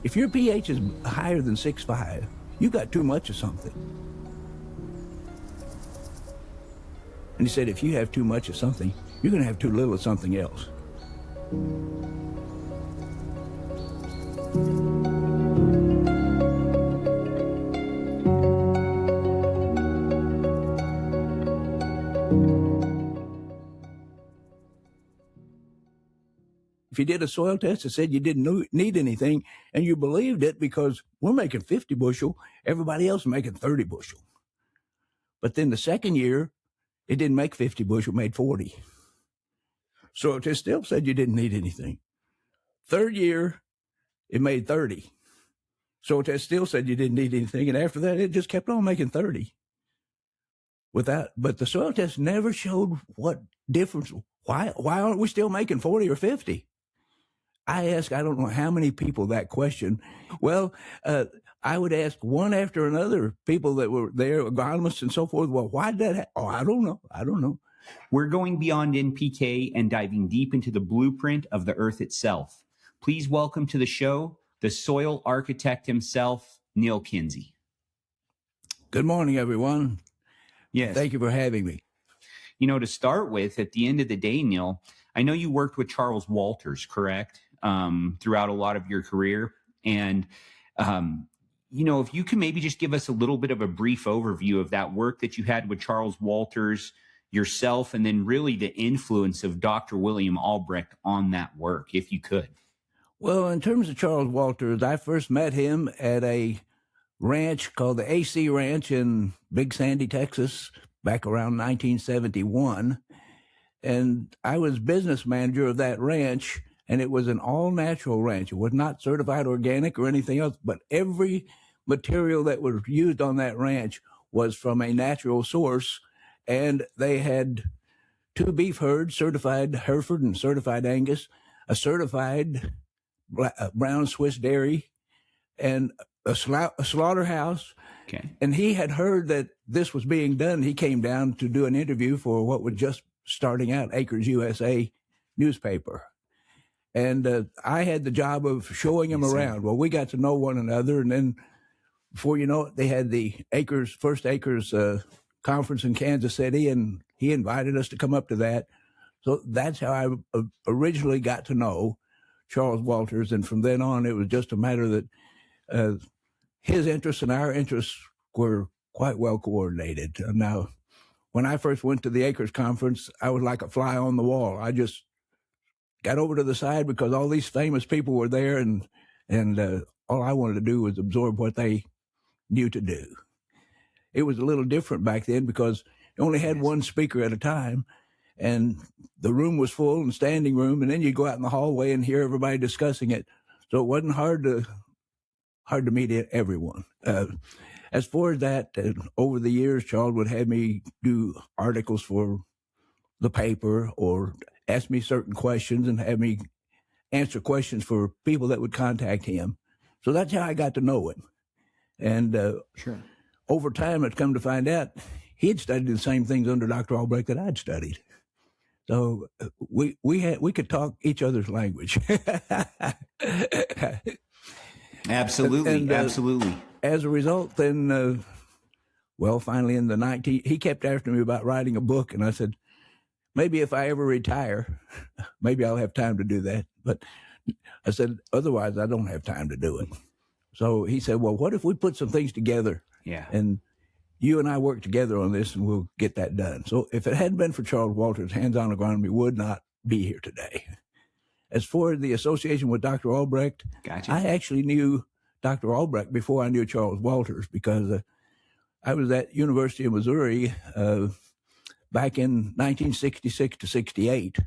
If your pH is higher than 6.5, you got too much of something. And he said, if you have too much of something, you're going to have too little of something else. If you did a soil test that said you didn't need anything, and you believed it because we're making 50 bushel, everybody else is making 30 bushel. But then the second year, it didn't make 50 bushel, made 40. Soil test still said you didn't need anything. Third year, it made 30. Soil test still said you didn't need anything, and after that, it just kept on making 30. But the soil test never showed what difference. Why aren't we still making 40 or 50? I ask, I don't know how many people that question. Well, I would ask one after another, people that were there, agronomists and so forth. Well, why did that happen? Oh, I don't know. We're going beyond NPK and diving deep into the blueprint of the earth itself. Please welcome to the show, the soil architect himself, Neal Kinsey. Good morning, everyone. Yes. Thank you for having me. You know, to start with, at the end of the day, Neal, I know you worked with Charles Walters, correct? Throughout a lot of your career. And, you know, if you can maybe just give us a little bit of a brief overview of that work that you had with Charles Walters, yourself, and then really the influence of Dr. William Albrecht on that work, if you could. Well, in terms of Charles Walters, I first met him at a ranch called the AC Ranch in Big Sandy, Texas, back around 1971. And I was business manager of that ranch, and it was an all-natural ranch. It was not certified organic or anything else, but every material that was used on that ranch was from a natural source. And they had 2 beef herds, certified Hereford and certified Angus, a certified brown Swiss dairy, and a slaughterhouse. Okay. And he had heard that this was being done. He came down to do an interview for what was just starting out, Acres USA newspaper. And I had the job of showing him around. Well, we got to know one another. And then before you know it, they had the First Acres conference in Kansas City, and he invited us to come up to that. So that's how I originally got to know Charles Walters. And from then on, it was just a matter that his interests and our interests were quite well coordinated. Now, when I first went to the Acres conference, I was like a fly on the wall. I just got over to the side because all these famous people were there, and all I wanted to do was absorb what they knew to do. It was a little different back then because you only had one speaker at a time, and the room was full and standing room, and then you go out in the hallway and hear everybody discussing it. So it wasn't hard to meet everyone. As far as that, over the years, Charles would have me do articles for the paper or ask me certain questions and have me answer questions for people that would contact him. So that's how I got to know him. And Sure. Over time, I'd come to find out he had studied the same things under Dr. Albrecht that I'd studied. So we could talk each other's language. Absolutely, absolutely. As a result, then, finally he kept after me about writing a book, and I said, maybe if I ever retire, maybe I'll have time to do that. But I said, otherwise, I don't have time to do it. So he said, well, what if we put some things together? Yeah. And you and I work together on this, and we'll get that done. So if it hadn't been for Charles Walters, hands-on agronomy would not be here today. As for the association with Dr. Albrecht, Gotcha. I actually knew Dr. Albrecht before I knew Charles Walters because I was at University of Missouri back in 1966 to 68.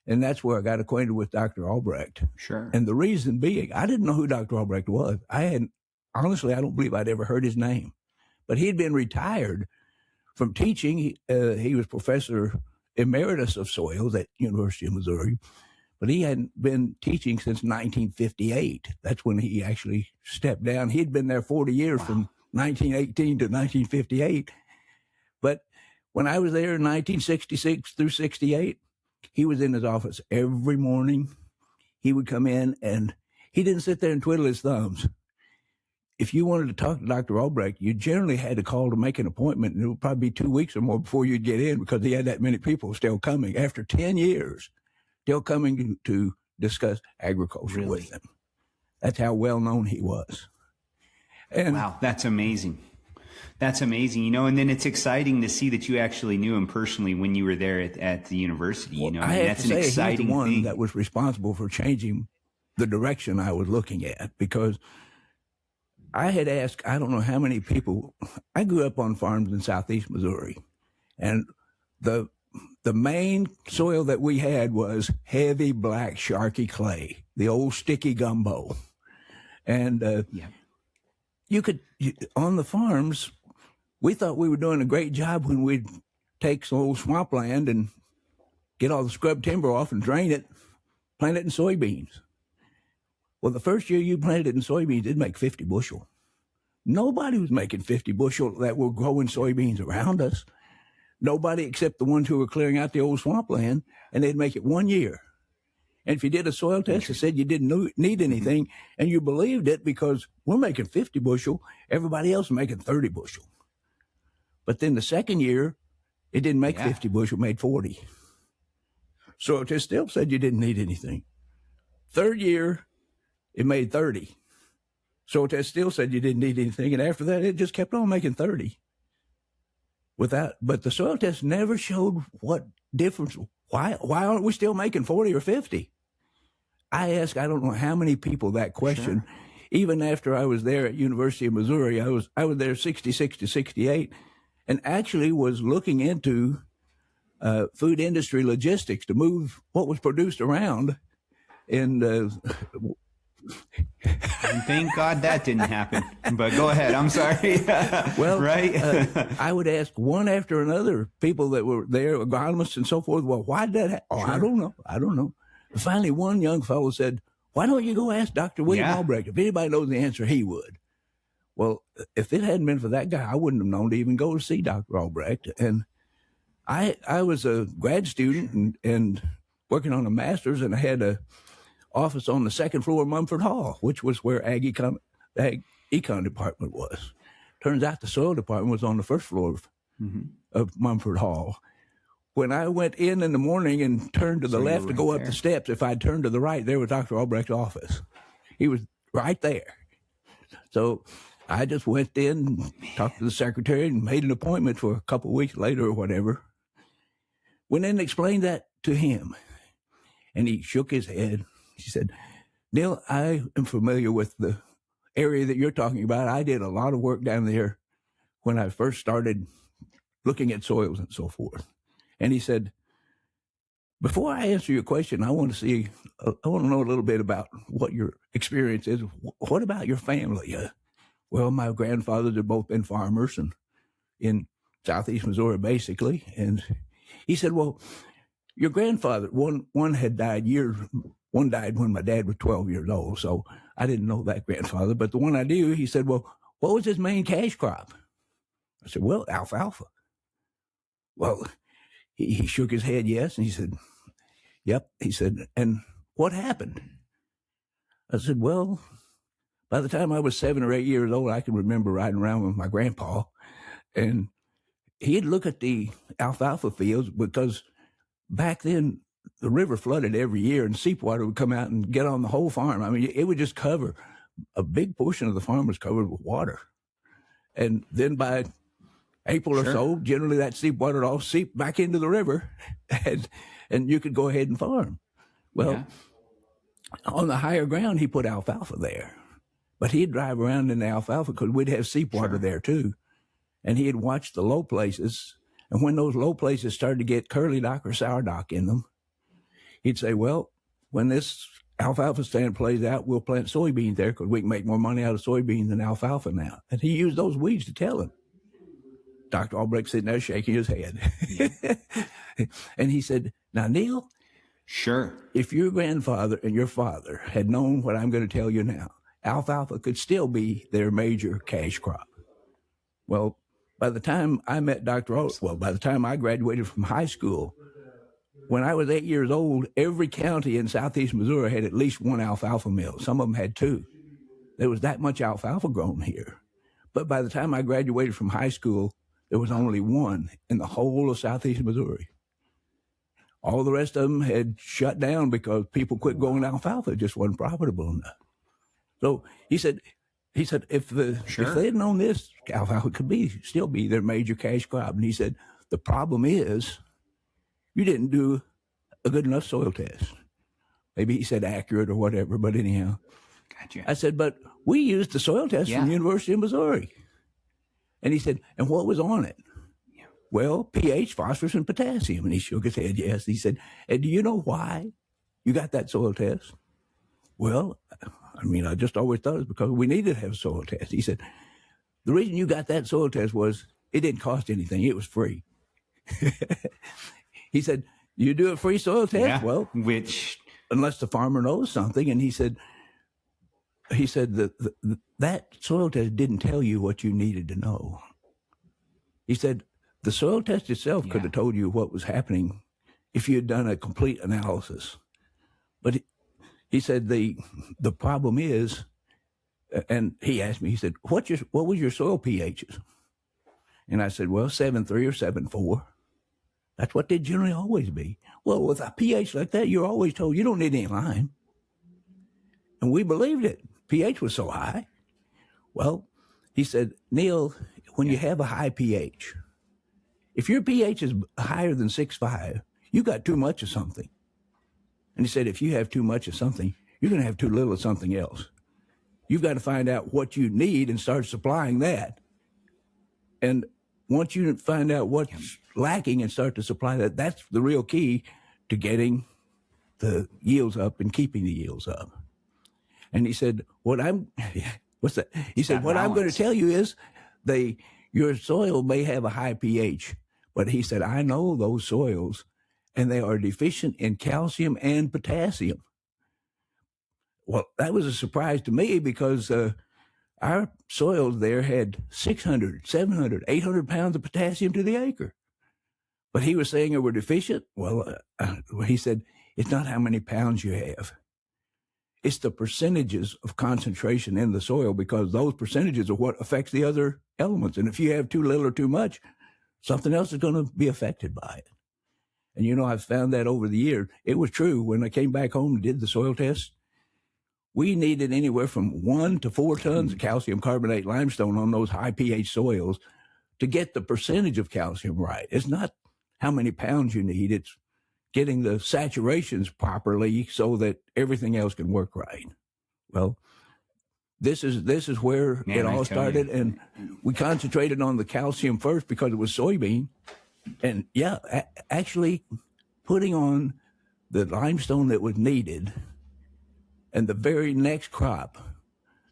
And that's where I got acquainted with Dr. Albrecht. Sure. And the reason being, I didn't know who Dr. Albrecht was. Honestly, I don't believe I'd ever heard his name. But he'd been retired from teaching. He was professor emeritus of soils at University of Missouri. But he hadn't been teaching since 1958. That's when he actually stepped down. He'd been there 40 years, from 1918 to 1958. But when I was there in 1966 through 68, he was in his office every morning. He would come in and he didn't sit there and twiddle his thumbs. If you wanted to talk to Dr. Albrecht, you generally had to call to make an appointment, and it would probably be 2 weeks or more before you'd get in because he had that many people still coming. After 10 years, still coming to discuss agriculture with him. That's how well known he was. And wow, that's amazing. That's amazing, you know, and then it's exciting to see that you actually knew him personally when you were there at the university. You know, I have that's to say, an exciting he's the one thing. that was responsible for changing the direction I was looking at, because I had asked, I don't know how many people. I grew up on farms in southeast Missouri, and the main soil that we had was heavy black sharky clay, the old sticky gumbo. And on the farms, we thought we were doing a great job when we'd take some old swampland and get all the scrub timber off and drain it, plant it in soybeans. Well, the first year you planted it in soybeans, it'd make 50 bushel. Nobody was making 50 bushel that were growing soybeans around us. Nobody except the ones who were clearing out the old swampland, and they'd make it 1 year. And if you did a soil test that said you didn't need anything, and you believed it because we're making 50 bushel, everybody else is making 30 bushel. But then the second year, it didn't make 50 bushel, made 40. Soil test still said you didn't need anything. Third year, it made 30. Soil test still said you didn't need anything. And after that, it just kept on making 30. But the soil test never showed what difference. Why aren't we still making 40 or 50? I asked, I don't know how many people that question. Sure. Even after I was there at University of Missouri, I was there 66 to 68, and actually was looking into food industry logistics to move what was produced around. And thank God that didn't happen. But go ahead. I'm sorry. Well, right? I would ask one after another, people that were there, agronomists and so forth. Well, why did that happen? Oh, sure. I don't know. Finally, one young fellow said, "Why don't you go ask Dr. William Albrecht? If anybody knows the answer, he would." Well, if it hadn't been for that guy, I wouldn't have known to even go to see Dr. Albrecht. And I was a grad student and working on a master's, and I had a office on the second floor of Mumford Hall, which was where the econ department was. Turns out the soil department was on the first floor of Mumford Hall. When I went in the morning and turned to the left to go up the steps, if I'd turned to the right, there was Dr. Albrecht's office. He was right there. So I just went in, talked to the secretary, and made an appointment for a couple of weeks later or whatever. Went in and explained that to him, and he shook his head. She said, "Neal, I am familiar with the area that you're talking about. I did a lot of work down there when I first started looking at soils and so forth." And he said, "Before I answer your question, I want to know a little bit about what your experience is. What about your family?" Well, my grandfathers have both been farmers and in southeast Missouri, basically. And he said, "Well, your grandfather, one had died one died when my dad was 12 years old, so I didn't know that grandfather. But the one I do," he said, "Well, what was his main cash crop?" I said, "Well, alfalfa." Well, he shook his head yes, and he said, "Yep." He said, "And what happened?" I said, "Well, by the time I was 7 or 8 years old, I can remember riding around with my grandpa, and he'd look at the alfalfa fields because back then the river flooded every year and seepwater would come out and get on the whole farm. I mean, it would just cover a big portion of the farm was covered with water. And then by April or so, generally that seepwater would all seep back into the river and you could go ahead and farm. Well, on the higher ground, he put alfalfa there. But he'd drive around in the alfalfa because we'd have seepwater there too. And he'd watch the low places. And when those low places started to get curly dock or sour dock in them, he'd say, "Well, when this alfalfa stand plays out, we'll plant soybeans there because we can make more money out of soybeans than alfalfa now." And he used those weeds to tell him. Dr. Albrecht sitting there shaking his head. And he said, "Now, Neal, if your grandfather and your father had known what I'm going to tell you now, alfalfa could still be their major cash crop." Well, by the time I met by the time I graduated from high school, when I was 8 years old, every county in southeast Missouri had at least one alfalfa mill. Some of them had two. There was that much alfalfa grown here. But by the time I graduated from high school, there was only one in the whole of southeast Missouri. All the rest of them had shut down because people quit growing alfalfa. It just wasn't profitable enough. So he said, if they had known this, alfalfa could still be their major cash crop. And he said, the problem is you didn't do a good enough soil test. Maybe he said accurate or whatever, but anyhow. Gotcha. I said, but we used the soil test from the University of Missouri. And he said, and what was on it? Yeah. Well, pH, phosphorus, and potassium. And he shook his head, yes. He said, and do you know why you got that soil test? Well, I mean, I just always thought it was because we needed to have a soil test. He said, the reason you got that soil test was it didn't cost anything. It was free. He said, you do a free soil test? Yeah, well, which unless the farmer knows something. And he said that soil test didn't tell you what you needed to know. He said the soil test itself could have told you what was happening if you had done a complete analysis. But he said the problem is, and he asked me, he said, what was your soil pHs? And I said, well, 7.3 or 7.4. That's what they generally always be. Well, with a pH like that, you're always told you don't need any lime. And we believed it. pH was so high. Well, he said, Neal, when you have a high pH, if your pH is higher than 6.5, you got too much of something. And he said, if you have too much of something, you're going to have too little of something else. You've got to find out what you need and start supplying that. And once you find out what's lacking and start to supply that, that's the real key to getting the yields up and keeping the yields up. And he said, what's that? He said, what I'm going to tell you is your soil may have a high pH, but he said, I know those soils and they are deficient in calcium and potassium. Well, that was a surprise to me because our soils there had 600, 700, 800 pounds of potassium to the acre. But he was saying they were deficient. Well, he said, it's not how many pounds you have. It's the percentages of concentration in the soil, because those percentages are what affects the other elements. And if you have too little or too much, something else is going to be affected by it. And, I've found that over the years. It was true when I came back home and did the soil test. We needed anywhere from 1 to 4 tons of calcium carbonate limestone on those high pH soils to get the percentage of calcium right. It's not how many pounds you need. It's getting the saturations properly so that everything else can work right. Well, this is where it all started. And we concentrated on the calcium first because it was soybean. And actually putting on the limestone that was needed, and the very next crop,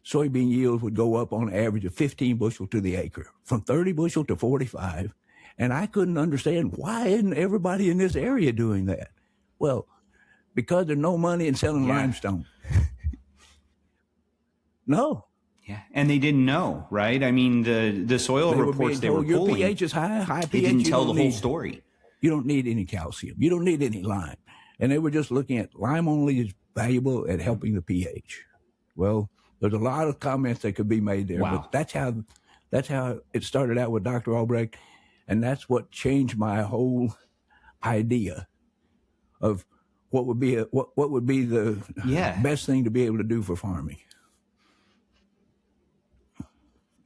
soybean yields would go up on average of 15 bushel to the acre, from 30 bushel to 45. And I couldn't understand, why isn't everybody in this area doing that? Well, because there's no money in selling limestone. No. Yeah, and they didn't know, right? I mean, the soil reports they were pulling, your pH is high pH. They didn't tell the whole story. You don't need any calcium. You don't need any lime. And they were just looking at lime only is valuable at helping the pH. Well, there's a lot of comments that could be made there, but that's how it started out with Dr. Albrecht, and that's what changed my whole idea of what would be the best thing to be able to do for farming.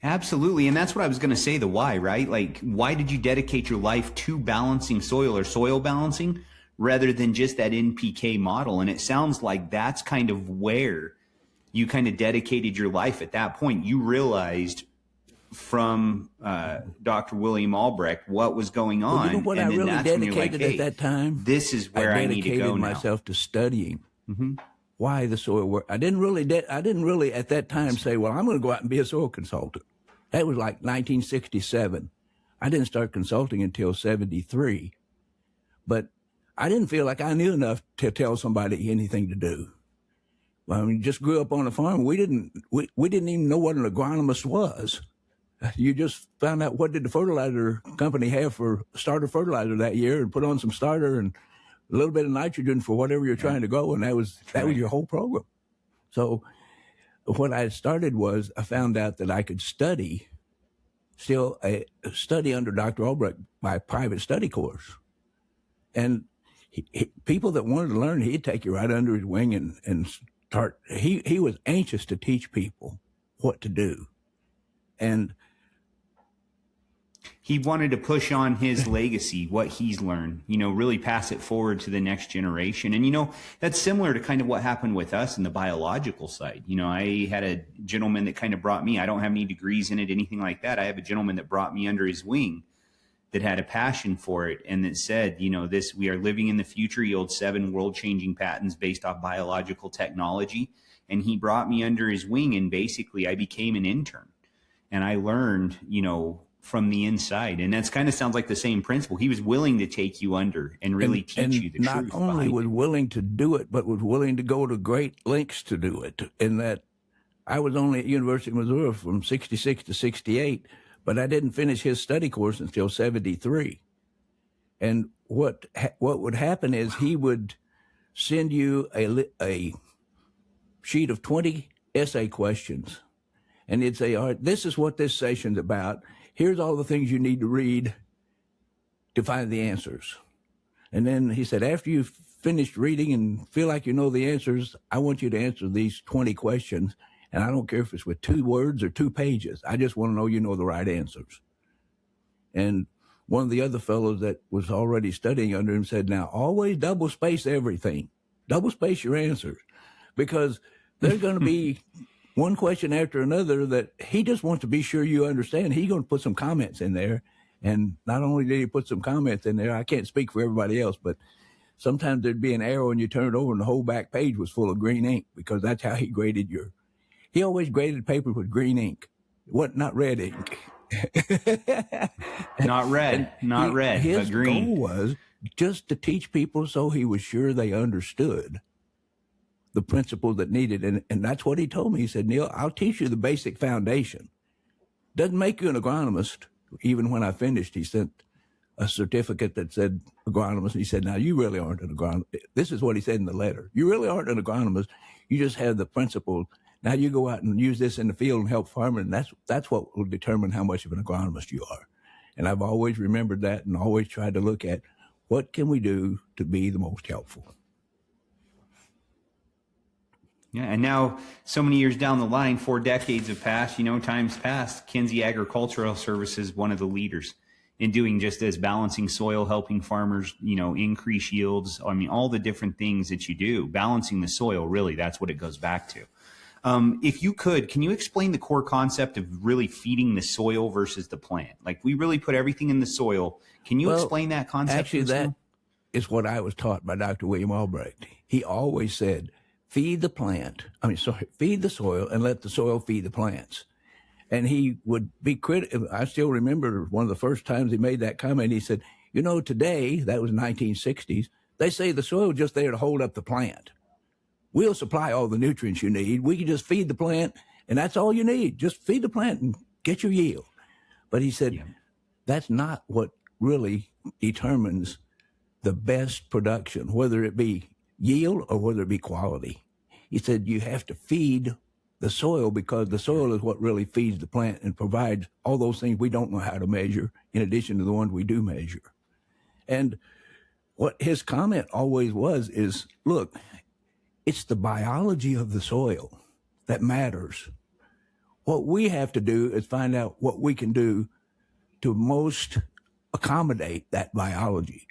Absolutely. And that's what I was going to say, the why, right? Like, why did you dedicate your life to balancing soil or soil balancing rather than just that NPK model? And it sounds like that's kind of where you kind of dedicated your life at that point. You realized from Dr. William Albrecht what was going on. Well, you know what I really dedicated at that time? This is where I need to go now. I dedicated myself to studying why the soil worked. I didn't really at that time say, well, I'm going to go out and be a soil consultant. That was like 1967. I didn't start consulting until 73. But I didn't feel like I knew enough to tell somebody anything to do. Well, I mean, just grew up on a farm. We didn't even know what an agronomist was. You just found out what did the fertilizer company have for starter fertilizer that year and put on some starter and a little bit of nitrogen for whatever you're trying to grow, and that was your whole program. So what I started was I found out that I could study under Dr. Albrecht by private study course. And people that wanted to learn, he'd take you right under his wing and start. He was anxious to teach people what to do. And he wanted to push on his legacy, what he's learned, really pass it forward to the next generation. And, that's similar to kind of what happened with us in the biological side. I had a gentleman that kind of brought me, I don't have any degrees in it, anything like that. I have a gentleman that brought me under his wing that had a passion for it and that said, we are living in the future. He holds 7 world-changing patents based off biological technology. And he brought me under his wing, and basically I became an intern. And I learned, from the inside. And that's kind of sounds like the same principle. He was willing to take you under and really teach you the truth. Not only was willing to do it, but was willing to go to great lengths to do it. In that I was only at University of Missouri from 66 to 68, but I didn't finish his study course until 73. And what would happen is he would send you a sheet of 20 essay questions. And he'd say, all right, this is what this session's about. Here's all the things you need to read to find the answers. And then he said, after you've finished reading and feel like you know the answers, I want you to answer these 20 questions. And I don't care if it's with 2 words or 2 pages. I just want to know you know the right answers. And one of the other fellows that was already studying under him said, now always double space everything. Double space your answers. Because there's going to be one question after another that he just wants to be sure you understand. He's going to put some comments in there. And not only did he put some comments in there, I can't speak for everybody else, but sometimes there'd be an arrow and you turn it over and the whole back page was full of green ink, because that's how he graded he always graded paper with green ink. Not red ink. Not red, but green. His goal was just to teach people so he was sure they understood the principle that needed. And that's what he told me. He said, Neal, I'll teach you the basic foundation. Doesn't make you an agronomist. Even when I finished, he sent a certificate that said agronomist. He said, now you really aren't an agronomist. This is what he said in the letter. You really aren't an agronomist. You just have the principle. Now you go out and use this in the field and help farmers. And that's what will determine how much of an agronomist you are. And I've always remembered that and always tried to look at what can we do to be the most helpful. Yeah, and now so many years down the line, 4 decades have passed, time's passed. Kinsey Agricultural Services, one of the leaders in doing just this, balancing soil, helping farmers, increase yields. I mean, all the different things that you do, balancing the soil, really, that's what it goes back to. If you could, can you explain the core concept of really feeding the soil versus the plant? Like, we really put everything in the soil. Can you explain that concept? Actually, that is what I was taught by Dr. William Albrecht. He always said, feed the soil and let the soil feed the plants. And he would be critical. I still remember one of the first times he made that comment. He said, today, that was 1960s, they say the soil is just there to hold up the plant. We'll supply all the nutrients you need. We can just feed the plant, and that's all you need. Just feed the plant and get your yield. But he said, that's not what really determines the best production, whether it be yield or whether it be quality. He said you have to feed the soil, because the soil is what really feeds the plant and provides all those things we don't know how to measure, in addition to the ones we do measure. And what his comment always is, look, it's the biology of the soil that matters. What we have to do is find out what we can do to most accommodate that biology.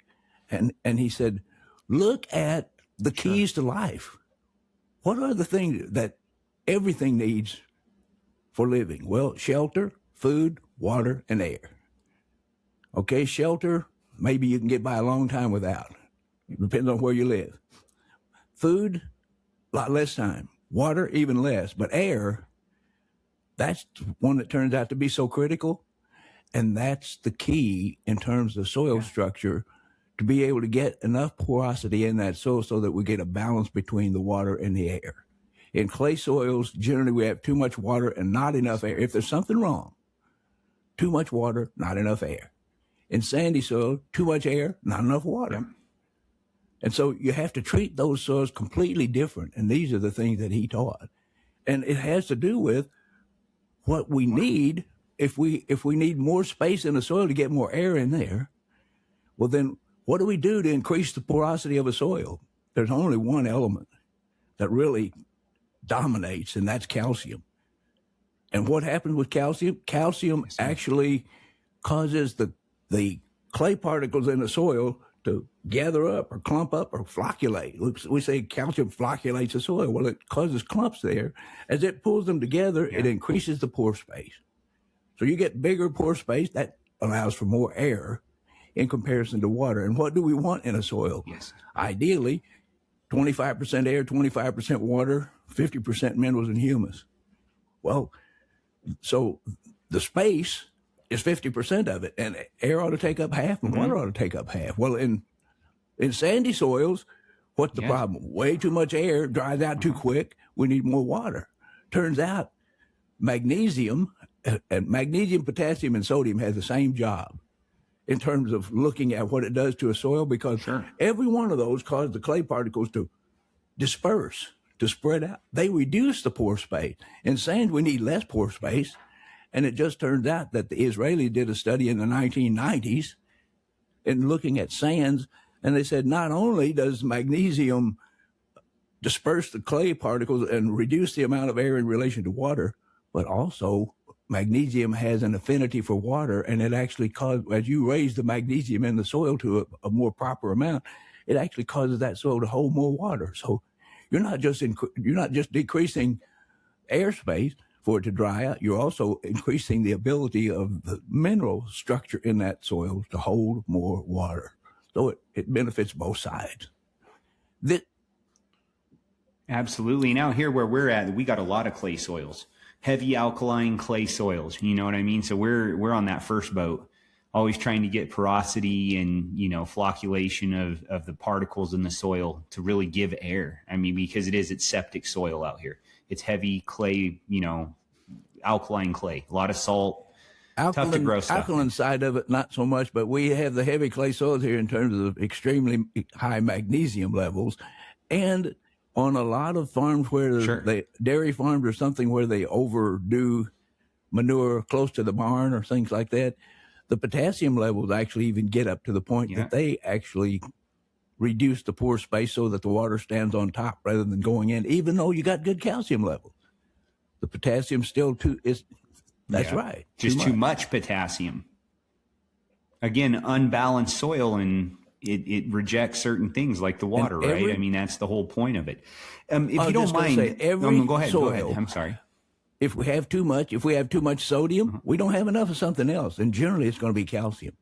And he said, look at the keys to life. What are the things that everything needs for living? Well, shelter, food, water, and air. Okay, shelter, maybe you can get by a long time without. It depends on where you live. Food, a lot less time. Water, even less. But air, that's one that turns out to be so critical. And that's the key in terms of soil structure, to be able to get enough porosity in that soil so that we get a balance between the water and the air. In clay soils, generally we have too much water and not enough air. If there's something wrong, too much water, not enough air. In sandy soil, too much air, not enough water. And so you have to treat those soils completely different. And these are the things that he taught. And it has to do with what we need. If we need more space in the soil to get more air in there, well, then what do we do to increase the porosity of a soil? There's only one element that really dominates, and that's calcium. And what happens with calcium? Calcium actually causes the clay particles in the soil to gather up or clump up or flocculate. We say calcium flocculates the soil. Well, it causes clumps there. As it pulls them together, it increases the pore space. So you get bigger pore space. That allows for more air in comparison to water. And what do we want in a soil? Yes. Ideally, 25% air, 25% water, 50% minerals and humus. Well, so the space is 50% of it, and air ought to take up half, and water ought to take up half. Well, in sandy soils, what's the problem? Way too much air dries out too quick. We need more water. Turns out magnesium, potassium, and sodium has the same job in terms of looking at what it does to a soil, because every one of those cause the clay particles to disperse, to spread out. They reduce the pore space. In sand, we need less pore space. And it just turns out that the Israelis did a study in the 1990s in looking at sands, and they said not only does magnesium disperse the clay particles and reduce the amount of air in relation to water, but also magnesium has an affinity for water, and it actually causes, as you raise the magnesium in the soil to a more proper amount, it actually causes that soil to hold more water. So you're not just decreasing airspace for it to dry out, you're also increasing the ability of the mineral structure in that soil to hold more water. So it benefits both sides. Absolutely. Now here where we're at, we got a lot of clay soils, heavy alkaline clay soils. You know what I mean? So we're on that first boat, always trying to get porosity and, flocculation of the particles in the soil to really give air. I mean, because it's septic soil out here. It's heavy clay, alkaline clay, a lot of salt, tough to grow stuff. Alkaline side of it, not so much, but we have the heavy clay soils here in terms of extremely high magnesium levels. And on a lot of farms where dairy farms or something where they overdo manure close to the barn or things like that, the potassium levels actually even get up to the point that they actually reduce the pore space so that the water stands on top rather than going in, even though you got good calcium levels. The potassium still that's right. Just too much potassium. Again, unbalanced soil, and it rejects certain things like the water, right? I mean, that's the whole point of it. If you don't mind, go ahead. I'm sorry. If we have too much sodium, we don't have enough of something else. And generally it's going to be calcium.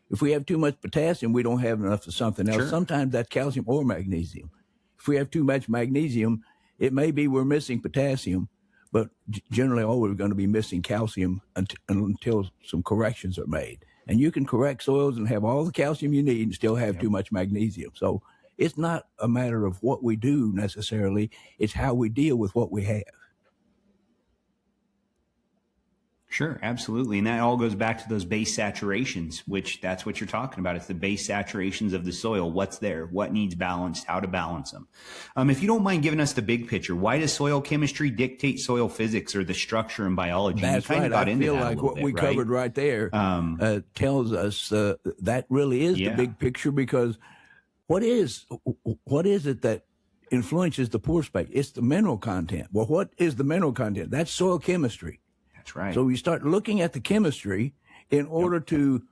If we have too much potassium, we don't have enough of something else. Sometimes that's calcium or magnesium. If we have too much magnesium, it may be we're missing potassium, but generally always going to be missing calcium until some corrections are made. And you can correct soils and have all the calcium you need and still have too much magnesium. So it's not a matter of what we do necessarily. It's how we deal with what we have. Sure, absolutely. And that all goes back to those base saturations, which that's what you're talking about. It's the base saturations of the soil. What's there? What needs balanced? How to balance them? If you don't mind giving us the big picture, why does soil chemistry dictate soil physics or the structure and biology? That's right. I feel like what we covered right there tells us that really is the big picture, because what is it that influences the pore space? It's the mineral content. Well, what is the mineral content? That's soil chemistry. Right. So you start looking at the chemistry in order to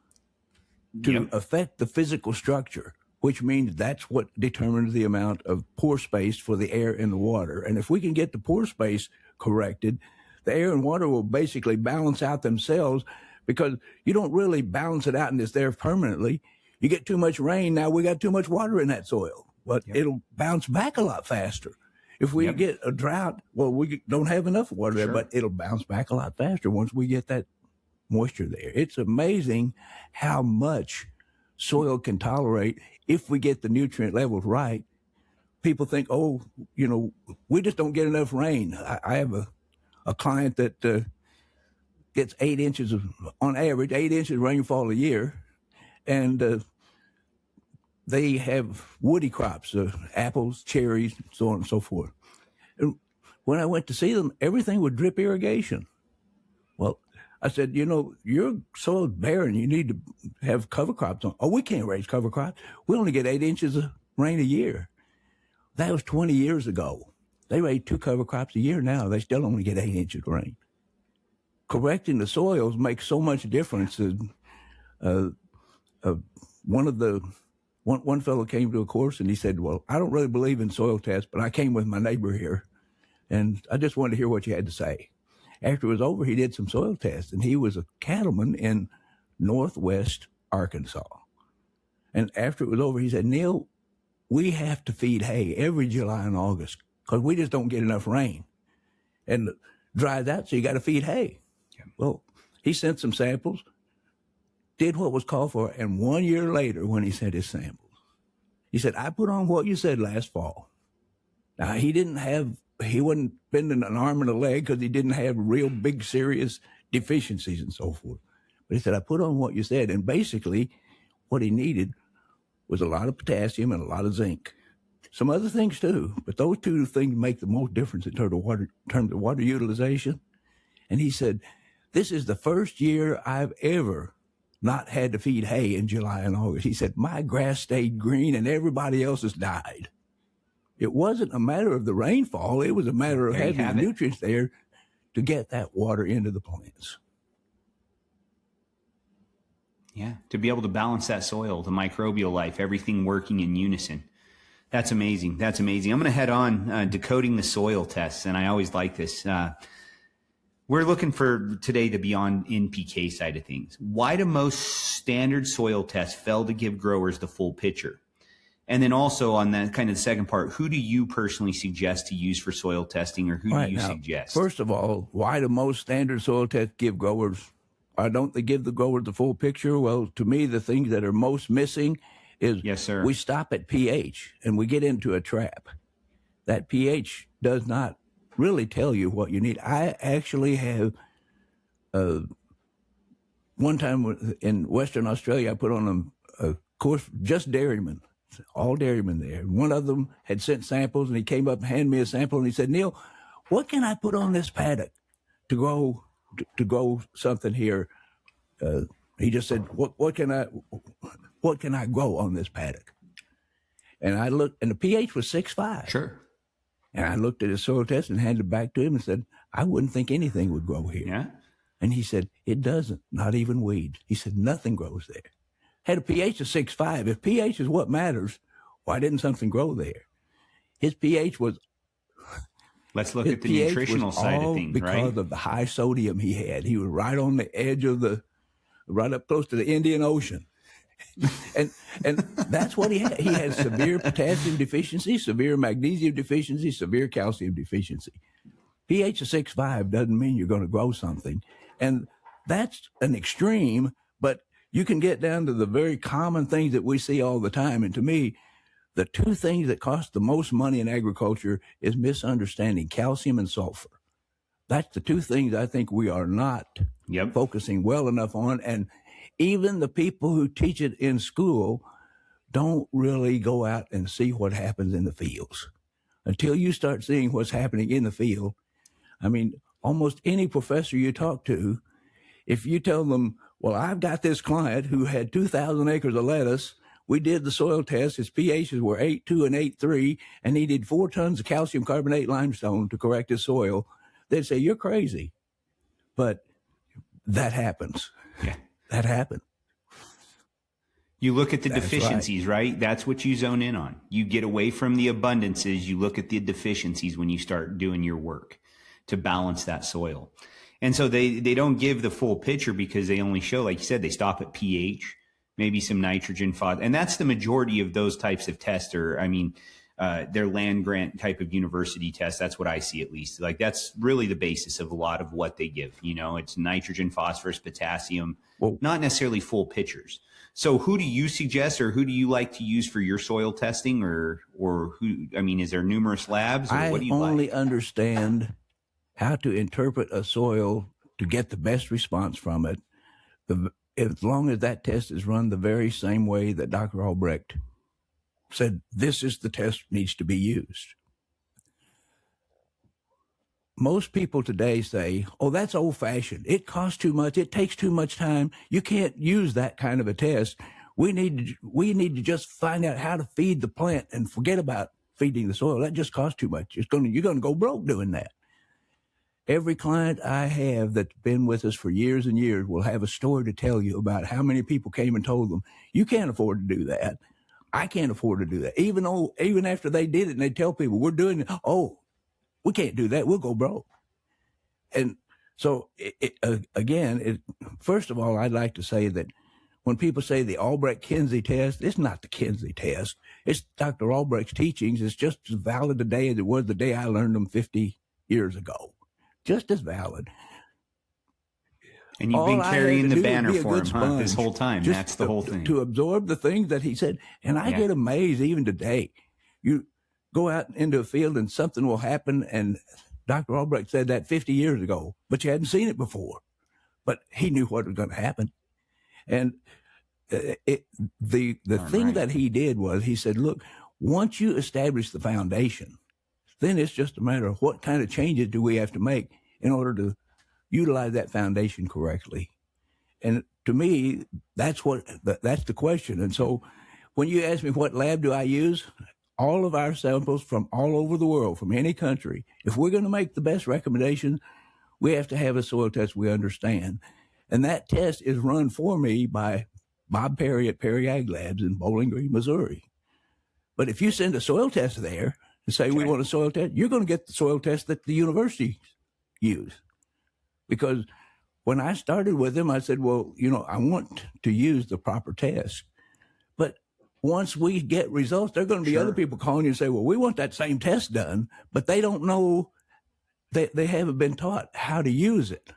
affect the physical structure, which means that's what determines the amount of pore space for the air and the water. And if we can get the pore space corrected, the air and water will basically balance out themselves, because you don't really balance it out and it's there permanently. You get too much rain, now we got too much water in that soil, but it'll bounce back a lot faster. If we get a drought, well, we don't have enough water there, but it'll bounce back a lot faster once we get that moisture there. It's amazing how much soil can tolerate if we get the nutrient levels right. People think, we just don't get enough rain. I have a client that gets 8 inches on average, 8 inches of rainfall a year. And they have woody crops, apples, cherries, so on and so forth. And when I went to see them, everything was drip irrigation. Well, I said, your soil's barren. You need to have cover crops on. Oh, we can't raise cover crops. We only get 8 inches of rain a year. That was 20 years ago. They raise 2 cover crops a year now. They still only get 8 inches of rain. Correcting the soils makes so much difference. One fellow came to a course and he said, well, I don't really believe in soil tests, but I came with my neighbor here, and I just wanted to hear what you had to say. After it was over, he did some soil tests, and he was a cattleman in northwest Arkansas. And after it was over, he said, Neal, we have to feed hay every July and August because we just don't get enough rain. And it dries out, so you got to feed hay. Yeah. Well, he sent some samples, did what was called for, and 1 year later when he sent his samples, he said, I put on what you said last fall. Now, he wasn't bending an arm and a leg because he didn't have real big, serious deficiencies and so forth. But he said, I put on what you said. And basically, what he needed was a lot of potassium and a lot of zinc. Some other things too, but those 2 things make the most difference in terms of water utilization. And he said, this is the first year I've ever not had to feed hay in July and August. He said, my grass stayed green and everybody else's died. It wasn't a matter of the rainfall. It was a matter of having the nutrients there to get that water into the plants. Yeah, to be able to balance that soil, the microbial life, everything working in unison. That's amazing. That's amazing. I'm going to head on decoding the soil tests, and I always like this. We're looking for today to be on NPK side of things. Why do most standard soil tests fail to give growers the full picture? And then also on that kind of the second part, who do you personally suggest to use for soil testing, or who do you suggest? First of all, why do most standard soil tests give growers? Why don't they give the growers the full picture? Well, to me, the things that are most missing is we stop at pH and we get into a trap. That pH does not really tell you what you need. I actually have, one time in Western Australia, I put on a course, just dairymen, all dairymen there. One of them had sent samples, and he came up and handed me a sample, and he said, Neal, what can I put on this paddock to grow something here? He just said, what can I grow on this paddock? And I looked, and the pH was 6.5. Sure. And I looked at his soil test and handed it back to him and said, I wouldn't think anything would grow here. Yeah. And he said, it doesn't, not even weeds. He said, nothing grows there. Had a pH of 6.5. If pH is what matters, why didn't something grow there? His pH was... Let's look at the nutritional side of things, right? Because of the high sodium he had. He was right on the edge of right up close to the Indian Ocean. and that's what he had. He had severe potassium deficiency, severe magnesium deficiency, severe calcium deficiency. pH of 6.5 doesn't mean you're going to grow something. And that's an extreme, but you can get down to the very common things that we see all the time. And to me, the 2 things that cost the most money in agriculture is misunderstanding calcium and sulfur. That's the 2 things I think we are not focusing well enough on. And even the people who teach it in school don't really go out and see what happens in the fields. Until you start seeing what's happening in the field, I mean, almost any professor you talk to, if you tell them, well, I've got this client who had 2,000 acres of lettuce. We did the soil test. His pHs were 8.2 and 8.3, and he did 4 tons of calcium carbonate limestone to correct his soil. They'd say, you're crazy. But that happens. Yeah. That happened. You look at the deficiencies, right? That's what you zone in on. You get away from the abundances. You look at the deficiencies when you start doing your work to balance that soil. And so they don't give the full picture because they only show, like you said, they stop at pH, maybe some nitrogen, and that's the majority of those types of tests are, they're land grant type of university tests. That's what I see, at least. Like, that's really the basis of a lot of what they give. It's nitrogen, phosphorus, potassium, not necessarily full pictures. So who do you suggest, or who do you like to use for your soil testing, or who, is there numerous labs, or what do you like? I only understand how to interpret a soil to get the best response from it, as long as that test is run the very same way that Dr. Albrecht said, this is the test needs to be used. Most people today say, oh, that's old fashioned. It costs too much. It takes too much time. You can't use that kind of a test. We need to just find out how to feed the plant and forget about feeding the soil. That just costs too much. You're going to go broke doing that. Every client I have that's been with us for years and years will have a story to tell you about how many people came and told them, you can't afford to do that. I can't afford to do that. Even after they did it and they tell people, we're doing it. Oh, we can't do that. We'll go broke. And so, first of all, I'd like to say that when people say the Albrecht Kinsey test, it's not the Kinsey test. It's Dr. Albrecht's teachings. It's just as valid today as it was the day I learned them 50 years ago. Just as valid. And you've been carrying the banner for him, this whole time. That's the whole thing. To absorb the things that he said. And I get amazed even today. You go out into a field and something will happen, and Dr. Albrecht said that 50 years ago, but you hadn't seen it before. But he knew what was going to happen. And the thing that he did was he said, look, once you establish the foundation, then it's just a matter of what kind of changes do we have to make in order to utilize that foundation correctly. And to me, that's the question. And so when you ask me what lab do I use, all of our samples from all over the world, from any country, if we're going to make the best recommendations, we have to have a soil test we understand. And that test is run for me by Bob Perry at Perry Ag Labs in Bowling Green, Missouri. But if you send a soil test there and say we want a soil test, you're going to get the soil test that the universities use. Because when I started with them, I said, well, I want to use the proper test. But once we get results, there are going to be other people calling you and say, well, we want that same test done, but they don't know, they haven't been taught how to use it.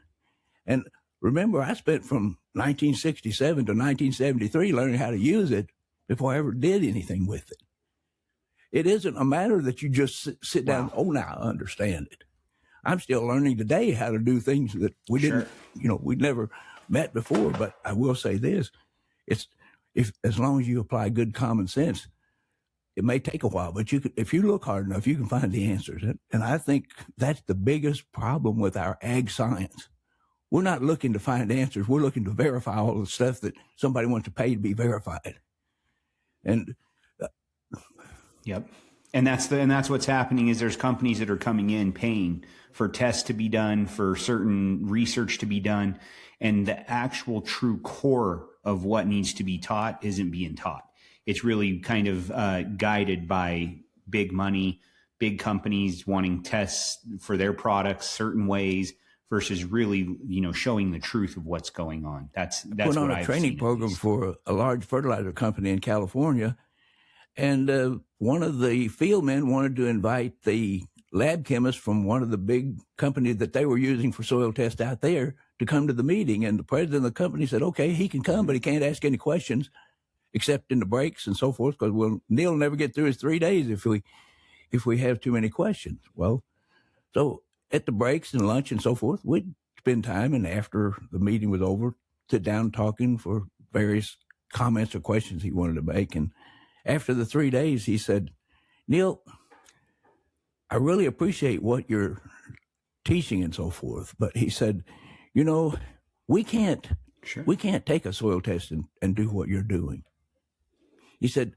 And remember, I spent from 1967 to 1973 learning how to use it before I ever did anything with it. It isn't a matter that you just sit down, now I understand it. I'm still learning today how to do things that we didn't, we'd never met before. But I will say this, as long as you apply good common sense, it may take a while, but if you look hard enough, you can find the answers. And I think that's the biggest problem with our ag science. We're not looking to find answers. We're looking to verify all the stuff that somebody wants to pay to be verified. And yep. And that's what's happening is there's companies that are coming in paying for tests to be done, for certain research to be done, and the actual true core of what needs to be taught isn't being taught. It's really kind of guided by big money, big companies wanting tests for their products certain ways versus really, showing the truth of what's going on. That's went on a training program for a large fertilizer company in California. And one of the field men wanted to invite the lab chemist from one of the big companies that they were using for soil tests out there to come to the meeting. And the president of the company said, okay, he can come, but he can't ask any questions except in the breaks and so forth, because Neal will never get through his 3 days if we have too many questions. Well, so at the breaks and lunch and so forth, we'd spend time, and after the meeting was over, sit down talking for various comments or questions he wanted to make. And after the 3 days, he said, Neal, I really appreciate what you're teaching and so forth. But he said, we can't take a soil test and do what you're doing. He said,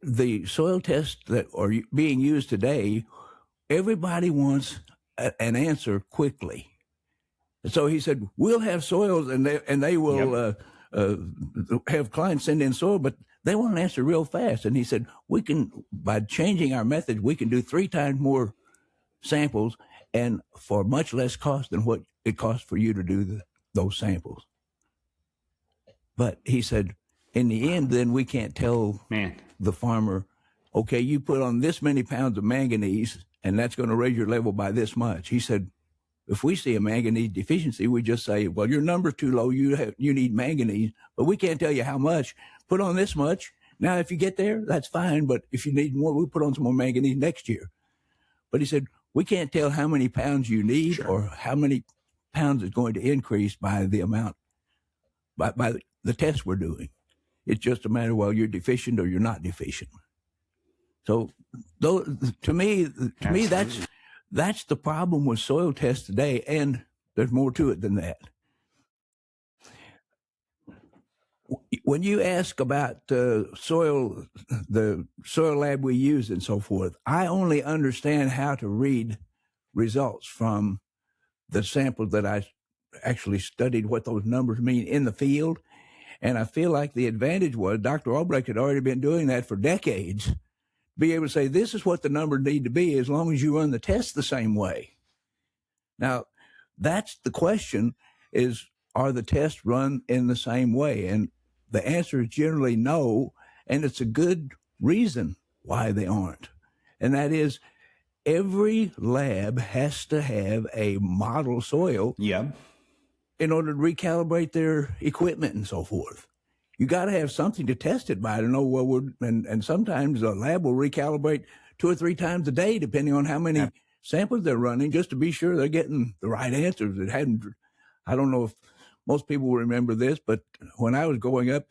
the soil tests that are being used today, everybody wants an answer quickly. So he said, we'll have soils and they will have clients send in soil, but they want an answer real fast. And he said, by changing our method, we can do 3 times more samples and for much less cost than what it costs for you to do those samples. But he said, in the end, then we can't tell the farmer, okay, you put on this many pounds of manganese and that's going to raise your level by this much. He said, if we see a manganese deficiency, we just say, well, your number's too low. You need manganese, but we can't tell you how much. Put on this much. Now, if you get there, that's fine. But if you need more, we'll put on some more manganese next year. But he said, we can't tell how many pounds you need or how many pounds is going to increase by the amount, by the test we're doing. It's just a matter of, well, you're deficient or you're not deficient. So to me, that's the problem with soil tests today, and there's more to it than that. When you ask about the soil lab we use and so forth, I only understand how to read results from the samples that I actually studied what those numbers mean in the field. And I feel like the advantage was Dr. Albrecht had already been doing that for decades, be able to say, this is what the numbers need to be as long as you run the test the same way. Now, that's the question is, are the tests run in the same way? And the answer is generally no, and it's a good reason why they aren't. And that is every lab has to have a model soil in order to recalibrate their equipment and so forth. You got to have something to test it by to know what would, and sometimes a lab will recalibrate 2 or 3 times a day, depending on how many samples they're running, just to be sure they're getting the right answers. I don't know if most people remember this, but when I was growing up,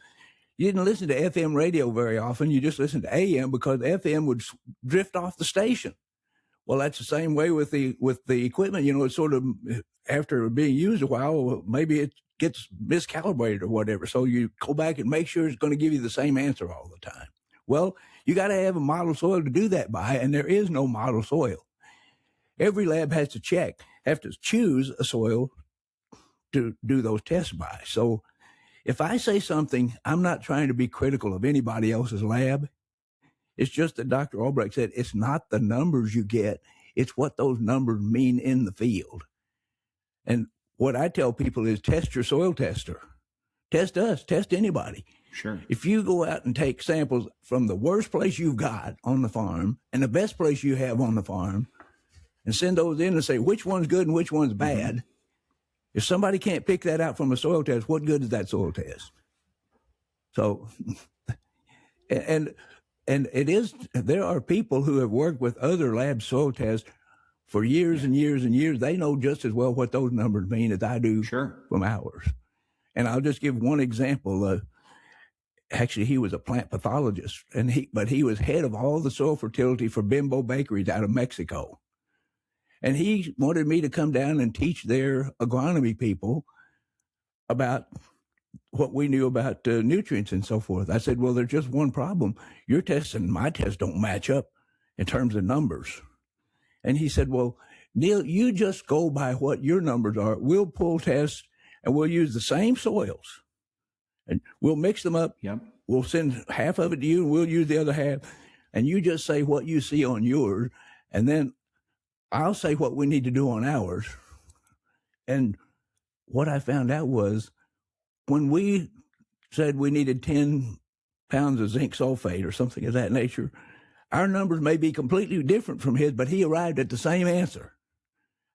you didn't listen to FM radio very often. You just listened to AM because FM would drift off the station. Well, that's the same way with the equipment. You know, it's sort of after being used a while, maybe it gets miscalibrated or whatever. So you go back and make sure it's going to give you the same answer all the time. Well, you got to have a model soil to do that by, and there is no model soil. Every lab has to choose a soil to do those tests by. So if I say something, I'm not trying to be critical of anybody else's lab. It's just that Dr. Albrecht said it's not the numbers you get, it's what those numbers mean in the field. And what I tell people is test your soil tester. Test us, test anybody. Sure. If you go out and take samples from the worst place you've got on the farm and the best place you have on the farm and send those in and say which one's good and which one's bad, if somebody can't pick that out from a soil test, what good is that soil test? So, and it is, there are people who have worked with other lab soil tests for years and years and years. They know just as well what those numbers mean as I do from ours. And I'll just give one example. Actually, he was a plant pathologist, but he was head of all the soil fertility for Bimbo Bakeries out of Mexico. And he wanted me to come down and teach their agronomy people about what we knew about nutrients and so forth. I said, well, there's just one problem. Your tests and my tests don't match up in terms of numbers. And he said, well, Neal, you just go by what your numbers are. We'll pull tests and we'll use the same soils and we'll mix them up. Yep. We'll send half of it to you and we'll use the other half. And you just say what you see on yours. And then I'll say what we need to do on ours. And what I found out was when we said we needed 10 pounds of zinc sulfate or something of that nature, our numbers may be completely different from his, but he arrived at the same answer.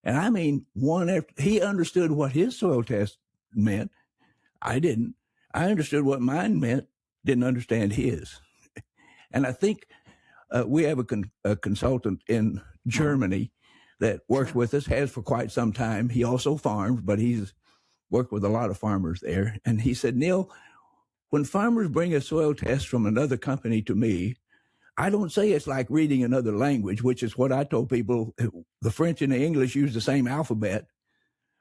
And I mean, he understood what his soil test meant. I didn't. I understood what mine meant, didn't understand his. And I think we have a consultant in Germany that works with us, has for quite some time. He also farms, but he's worked with a lot of farmers there. And he said, Neal, when farmers bring a soil test from another company to me, I don't say it's like reading another language, which is what I told people. The French and the English use the same alphabet.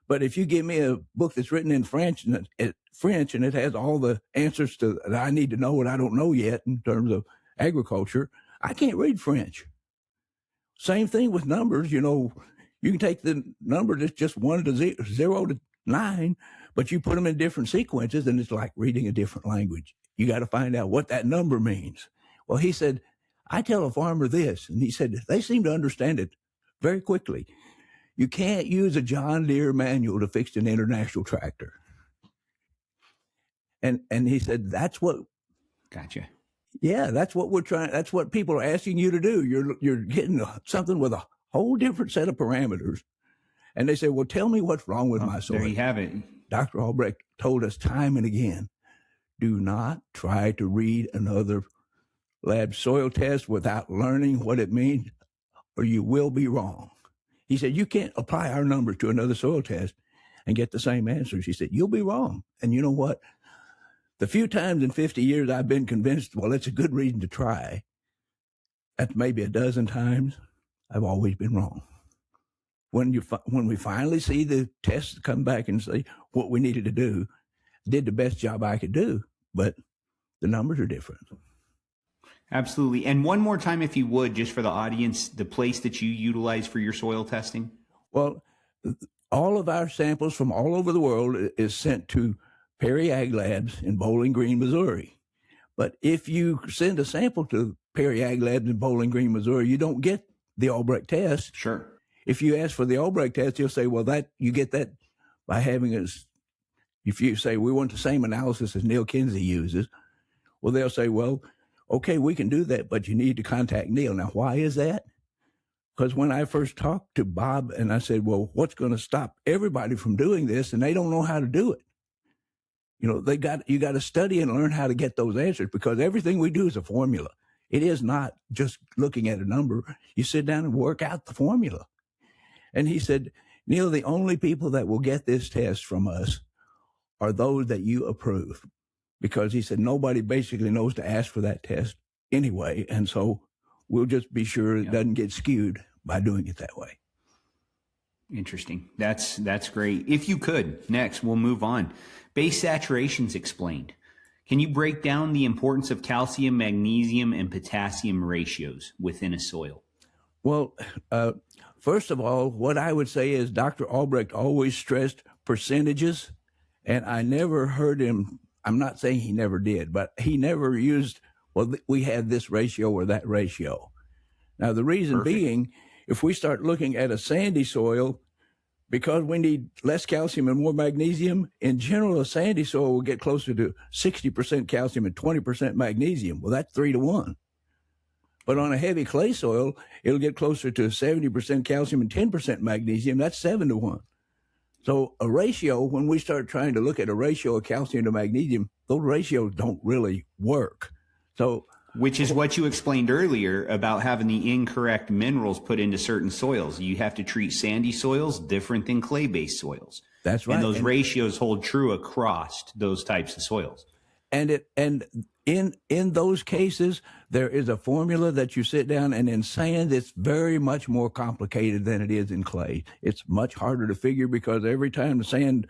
But if you give me a book that's written in French and it has all the answers that I need to know what I don't know yet in terms of agriculture, I can't read French. Same thing with numbers. You know, you can take the number that's just 1 to 0 to 9, but you put them in different sequences and it's like reading a different language. You got to find out what that number means. Well, he said, I tell a farmer this, and he said, they seem to understand it very quickly. You can't use a John Deere manual to fix an international tractor. And he said, that's what. Gotcha. Yeah, that's what we're trying. That's what people are asking you to do. You're getting something with a whole different set of parameters. And they say, well, tell me what's wrong with my soil. There you have it. Dr. Albrecht told us time and again, do not try to read another lab soil test without learning what it means, or you will be wrong. He said, you can't apply our numbers to another soil test and get the same answers. He said, you'll be wrong. And you know what? the few times in 50 years I've been convinced, well, it's a good reason to try, that's maybe a dozen times, I've always been wrong. When we finally see the tests come back and say what we needed to do, did the best job I could do, but the numbers are different. Absolutely. And one more time, if you would, just for the audience, the place that you utilize for your soil testing? Well, all of our samples from all over the world is sent to Perry Ag Labs in Bowling Green, Missouri. But if you send a sample to Perry Ag Labs in Bowling Green, Missouri, you don't get the Albrecht test. Sure. If you ask for the Albrecht test, you'll say, well, that you get that by having if you say we want the same analysis as Neal Kinsey uses, well, they'll say, well, okay, we can do that, but you need to contact Neal. Now, why is that? Because when I first talked to Bob and I said, well, what's going to stop everybody from doing this? And they don't know how to do it. You know, you got to study and learn how to get those answers, because everything we do is a formula. It is not just looking at a number. You sit down and work out the formula. And he said, Neal, the only people that will get this test from us are those that you approve. Because he said, nobody basically knows to ask for that test anyway. And so we'll just be sure it doesn't get skewed by doing it that way. Interesting. That's great. If you could, next, we'll move on. Base saturations explained. Can you break down the importance of calcium, magnesium, and potassium ratios within a soil? Well, first of all, what I would say is Dr. Albrecht always stressed percentages, and I never heard him. I'm not saying he never did, but he never used, well, we had this ratio or that ratio. Now, the reason being, if we start looking at a sandy soil, because we need less calcium and more magnesium, in general, a sandy soil will get closer to 60% calcium and 20% magnesium. Well, that's 3-to-1. But on a heavy clay soil, it'll get closer to 70% calcium and 10% magnesium. That's 7-to-1. So a ratio, when we start trying to look at a ratio of calcium to magnesium, those ratios don't really work. So, which is what you explained earlier about having the incorrect minerals put into certain soils. You have to treat sandy soils different than clay-based soils. That's right. And those ratios hold true across those types of soils. And in those cases, there is a formula that you sit down, and in sand, it's very much more complicated than it is in clay. It's much harder to figure, because every time the sand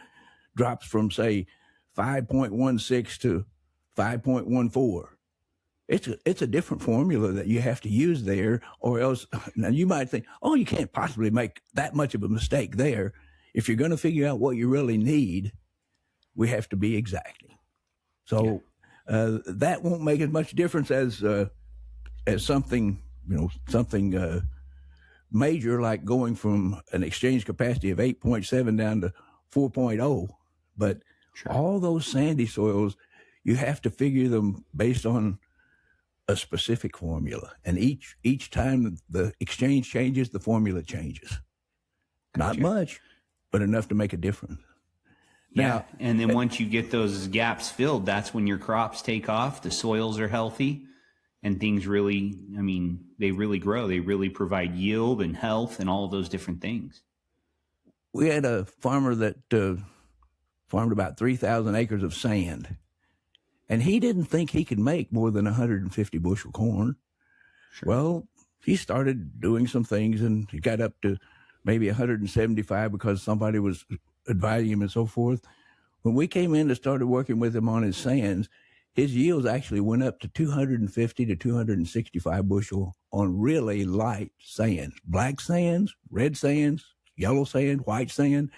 drops from, say, 5.16 to 5.14, it's a different formula that you have to use there, or else, now you might think, oh, you can't possibly make that much of a mistake there. If you're going to figure out what you really need, we have to be exacting. So that won't make as much difference as something, something major, like going from an exchange capacity of 8.7 down to 4.0. But all those sandy soils, you have to figure them based on a specific formula. And each time the exchange changes, the formula changes. Gotcha. Not much, but enough to make a difference. Now, and then once you get those gaps filled, that's when your crops take off, the soils are healthy, and things really, they really grow. They really provide yield and health and all of those different things. We had a farmer that farmed about 3,000 acres of sand, and he didn't think he could make more than 150 bushel corn. Sure. Well, he started doing some things, and he got up to maybe 175 because somebody was advising him and so forth. When we came in and started working with him on his sands, his yields actually went up to 250 to 265 bushel on really light sands, black sands, red sands, yellow sand, white sand.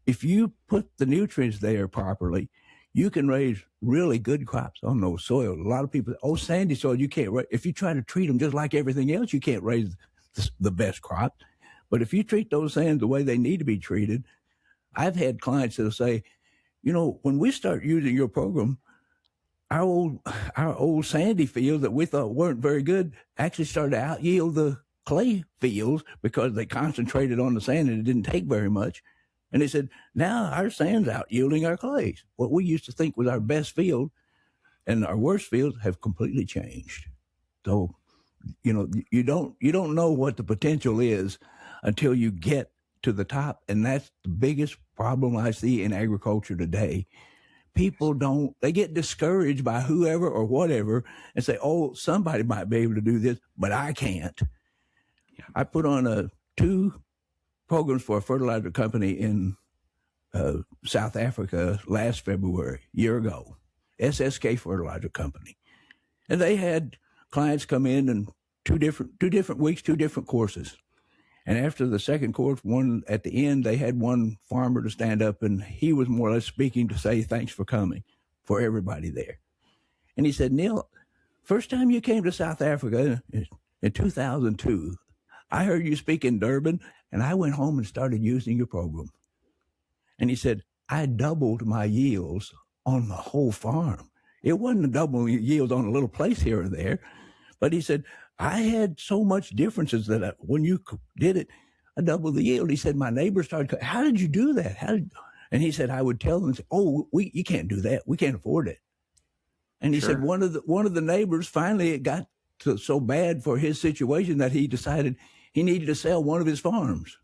If you put the nutrients there properly, you can raise really good crops on those soils. A lot of people say, sandy soil, you can't raise. If you try to treat them just like everything else, you can't raise the best crop. But if you treat those sands the way they need to be treated, I've had clients that'll say, when we start using your program, our old sandy fields that we thought weren't very good actually started to out-yield the clay fields because they concentrated on the sand and it didn't take very much. And they said, now our sand's out-yielding our clays. What we used to think was our best field and our worst fields have completely changed. So, you don't know what the potential is until you get to the top. And that's the biggest problem I see in agriculture today. people they get discouraged by whoever or whatever and say, oh, somebody might be able to do this, but I can't. Yeah. I put on 2 programs for a fertilizer company in South Africa last February, year ago, SSK Fertilizer Company. And they had clients come in and 2 different weeks, 2 different courses. And after the second course, one at the end, they had one farmer to stand up, and he was more or less speaking to say thanks for coming for everybody there. And he said, Neal, first time you came to South Africa in 2002, I heard you speak in Durban, and I went home and started using your program. And he said, I doubled my yields on the whole farm. It wasn't doubling yields on a little place here or there, but he said, I had so much differences that when you did it, I doubled the yield. He said, my neighbors started, how did you do that? And he said, I would tell them, oh, you can't do that. We can't afford it. And he said, one of the neighbors, finally it got so bad for his situation that he decided he needed to sell one of his farms.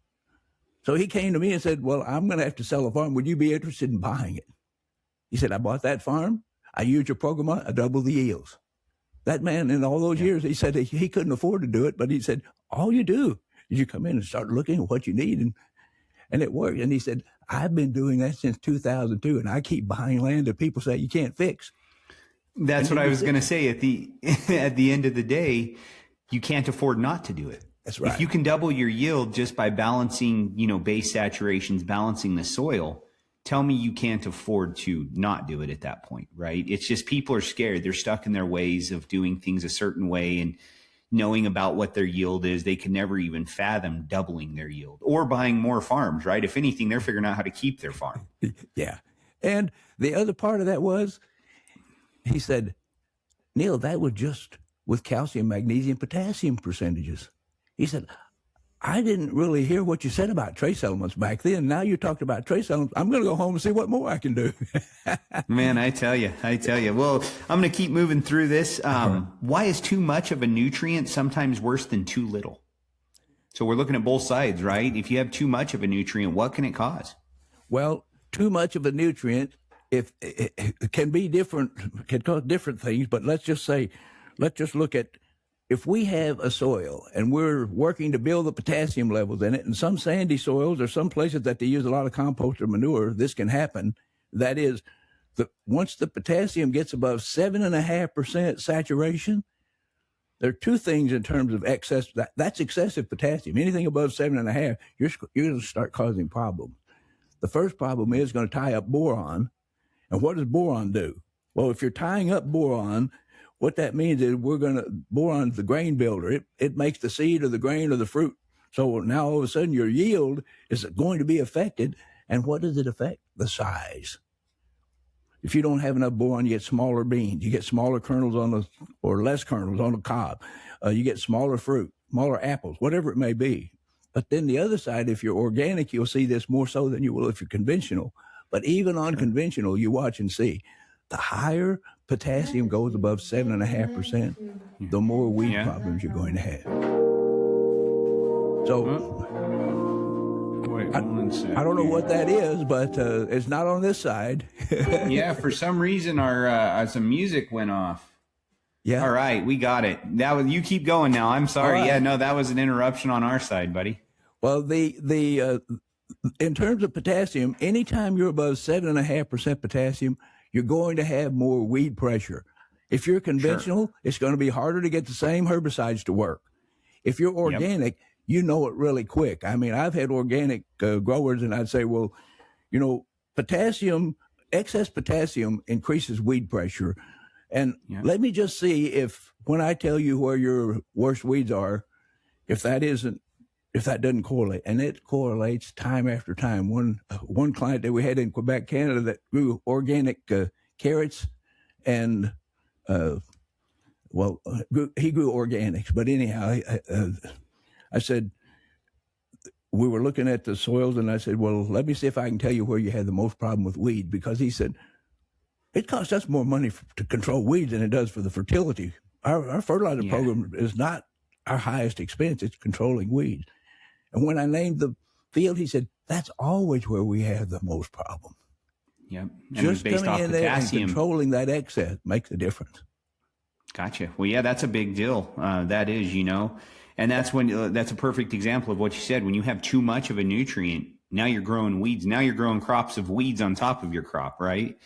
So he came to me and said, well, I'm going to have to sell a farm. Would you be interested in buying it? He said, I bought that farm. I used your program. I doubled the yields. That man, in all those years, he said he couldn't afford to do it, but he said, all you do is you come in and start looking at what you need, and it worked. And he said, I've been doing that since 2002, and I keep buying land that people say you can't fix. That's what I was going to say. At the end of the day, you can't afford not to do it. That's right. If you can double your yield just by balancing, base saturations, balancing the soil, tell me you can't afford to not do it at that point, right? It's just people are scared. They're stuck in their ways of doing things a certain way and knowing about what their yield is. They can never even fathom doubling their yield or buying more farms, right? If anything, they're figuring out how to keep their farm. Yeah. And the other part of that was, he said, Neal, that was just with calcium, magnesium, potassium percentages. He said, I didn't really hear what you said about trace elements back then. Now you talked about trace elements. I'm going to go home and see what more I can do. Man, I tell you. Well, I'm going to keep moving through this. Why is too much of a nutrient sometimes worse than too little? So we're looking at both sides, right? If you have too much of a nutrient, what can it cause? Well, too much of a nutrient, if it can be different, can cause different things. But let's just look at, if we have a soil and we're working to build the potassium levels in it, and some sandy soils or some places that they use a lot of compost or manure, this can happen. That is, once the potassium gets above 7.5% saturation, there are 2 things in terms of excess. That's excessive potassium. Anything above 7.5, you're going to start causing problems. The first problem is going to tie up boron. And what does boron do? Well, if you're tying up boron, what that means is boron's the grain builder. It makes the seed or the grain or the fruit. So now all of a sudden your yield is going to be affected. And what does it affect? The size. If you don't have enough boron, you get smaller beans. You get smaller kernels or less kernels on the cob. You get smaller fruit, smaller apples, whatever it may be. But then the other side, if you're organic, you'll see this more so than you will if you're conventional. But even on conventional, you watch and see. The higher potassium goes above 7.5%, the more weed problems you're going to have. So I don't know what that is, but it's not on this side. Yeah, for some reason our some music went off. Yeah. All right, we got it. You keep going now. I'm sorry. Right. Yeah, no, that was an interruption on our side, buddy. Well, in terms of potassium, anytime you're above 7.5% potassium, you're going to have more weed pressure. If you're conventional, It's going to be harder to get the same herbicides to work. If you're organic, you know it really quick. I mean, I've had organic growers, and I'd say, well, excess potassium increases weed pressure. And let me just see if, when I tell you where your worst weeds are, if that doesn't correlate. And it correlates time after time. One client that we had in Quebec, Canada, that grew organic carrots, and he grew organics. But anyhow, I said, we were looking at the soils, and I said, well, let me see if I can tell you where you had the most problem with weed, because he said, it costs us more money to control weeds than it does for the fertility. Our fertilizer program is not our highest expense. It's controlling weeds. And when I named the field, he said, that's always where we have the most problem. Yep. And Just based coming off in there and potassium. controlling that excess makes a difference. Gotcha. Well, yeah, that's a big deal. That is, and that's when that's a perfect example of what you said. When you have too much of a nutrient, now you're growing weeds. Now you're growing crops of weeds on top of your crop, right?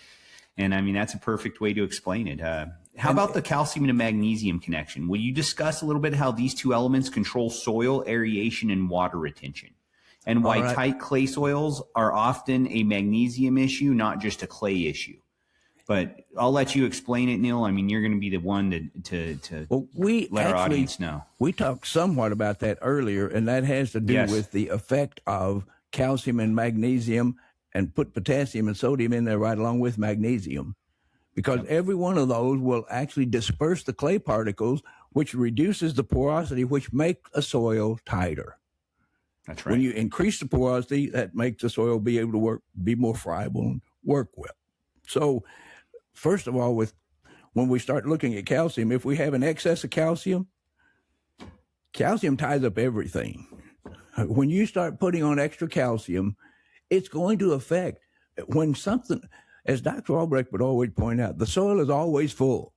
And I mean, that's a perfect way to explain it. How about the calcium and magnesium connection? Will you discuss a little bit how these two elements control soil aeration and water retention, and why tight clay soils are often a magnesium issue, not just a clay issue? But I'll let you explain it, Neal. I mean, you're going to be the one to let our audience know. We talked somewhat about that earlier, and that has to do with the effect of calcium and magnesium, and put potassium and sodium in there right along with magnesium, because every one of those will actually disperse the clay particles, which reduces the porosity, which make a soil tighter. That's right. When you increase the porosity, that makes the soil be able to be more friable and work well. So, first of all, when we start looking at calcium, if we have an excess of calcium ties up everything. When you start putting on extra calcium, it's going to affect when something, as Dr. Albrecht would always point out, the soil is always full.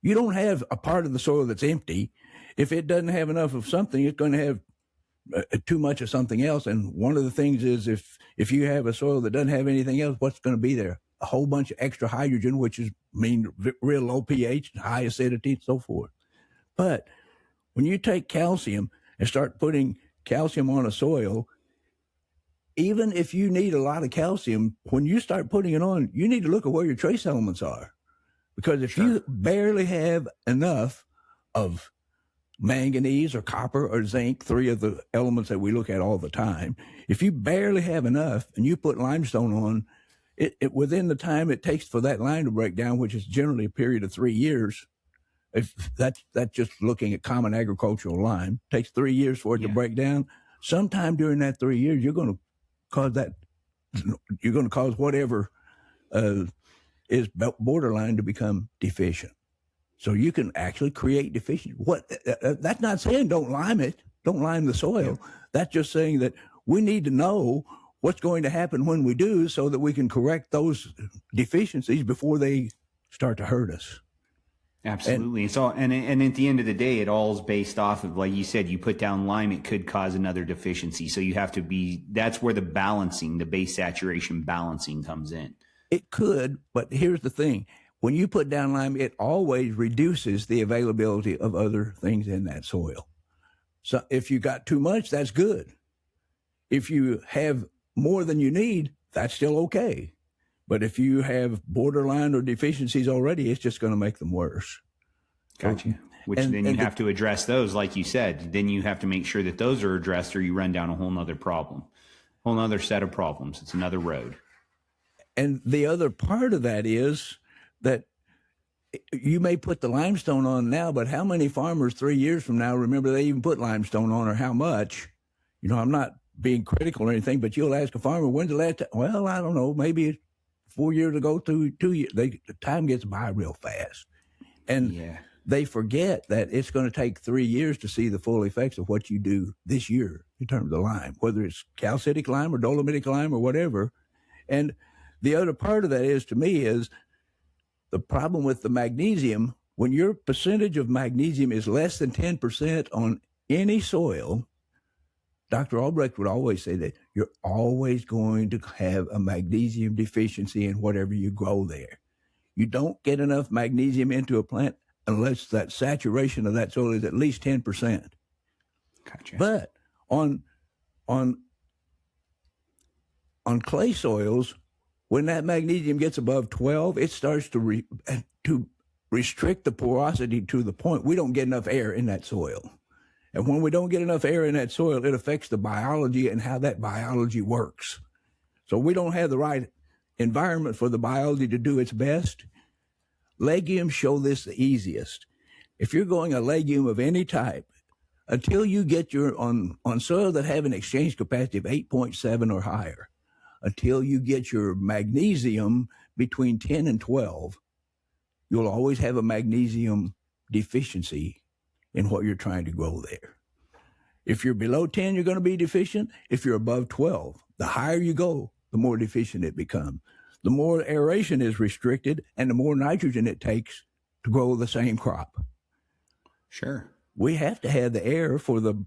You don't have a part of the soil that's empty. If it doesn't have enough of something, it's going to have too much of something else. And one of the things is if you have a soil that doesn't have anything else, what's going to be there? A whole bunch of extra hydrogen, which is real low pH, high acidity, and so forth. But when you take calcium and start putting calcium on a soil, even if you need a lot of calcium, when you start putting it on, you need to look at where your trace elements are. Because if you barely have enough of manganese or copper or zinc, three of the elements that we look at all the time, if you barely have enough and you put limestone on, it within the time it takes for that lime to break down, which is generally a period of 3 years, if that's just looking at common agricultural lime, takes 3 years for it to break down. Sometime during that 3 years, you're going to cause whatever is borderline to become deficient. So you can actually create deficiency. That's not saying don't lime it, don't lime the soil. Yeah. That's just saying that we need to know what's going to happen when we do, so that we can correct those deficiencies before they start to hurt us. Absolutely. And at the end of the day, it all is based off of, like you said, you put down lime, it could cause another deficiency. So you have to that's where the base saturation balancing comes in. It could, but here's the thing. When you put down lime, it always reduces the availability of other things in that soil. So if you got too much, that's good. If you have more than you need, that's still okay. But if you have borderline or deficiencies already, it's just going to make them worse. Gotcha. Then you have to address those, like you said. Then you have to make sure that those are addressed, or you run down a whole nother problem, whole nother set of problems. It's another road. And the other part of that is that you may put the limestone on now, but how many farmers 3 years from now remember they even put limestone on, or how much? I'm not being critical or anything, but you'll ask a farmer, when's the last time? Well, I don't know, maybe 4 years ago, 2 years. The time gets by real fast. And they forget that it's going to take 3 years to see the full effects of what you do this year in terms of lime, whether it's calcitic lime or dolomitic lime or whatever. And the other part of that is, to me, is the problem with the magnesium. When your percentage of magnesium is less than 10% on any soil, Dr. Albrecht would always say that you're always going to have a magnesium deficiency in whatever you grow there. You don't get enough magnesium into a plant unless that saturation of that soil is at least 10%. Gotcha. But on clay soils, when that magnesium gets above 12, it starts to restrict the porosity to the point we don't get enough air in that soil. And when we don't get enough air in that soil, it affects the biology and how that biology works. So we don't have the right environment for the biology to do its best. Legumes show this the easiest. If you're growing a legume of any type, until you get on soil that have an exchange capacity of 8.7 or higher, until you get your magnesium between 10 and 12, you'll always have a magnesium deficiency in what you're trying to grow there. If you're below 10, you're going to be deficient. If you're above 12, the higher you go, the more deficient it becomes. the more aeration is restricted and the more nitrogen it takes to grow the same crop. Sure. We have to have the air for the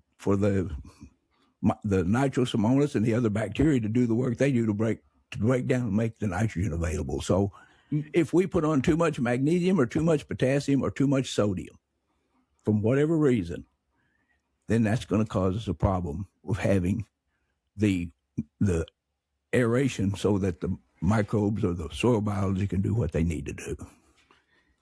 nitrosomonas and the other bacteria to do the work they do to break down and make the nitrogen available. So if we put on too much magnesium or too much potassium or too much sodium, from whatever reason, then that's going to cause us a problem with having the aeration so that the microbes or the soil biology can do what they need to do.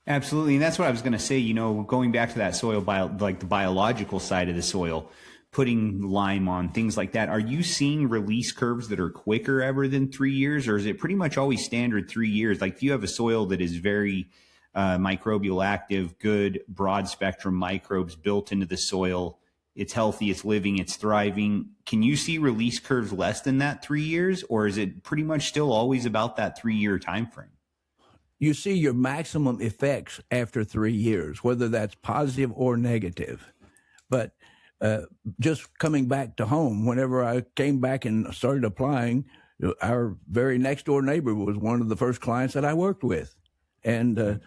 Absolutely. And that's what I was going to say, going back to that soil, like the biological side of the soil, putting lime on, things like that. Are you seeing release curves that are quicker ever than 3 years, or is it pretty much always standard 3 years? Like if you have a soil that is very microbial active, good broad spectrum microbes built into the soil, it's healthy, it's living, it's thriving. Can you see release curves less than that 3 years, or is it pretty much still always about that 3 year time frame? You see your maximum effects after 3 years, whether that's positive or negative. But just coming back to home, whenever I came back and started applying, our very next door neighbor was one of the first clients that I worked with. And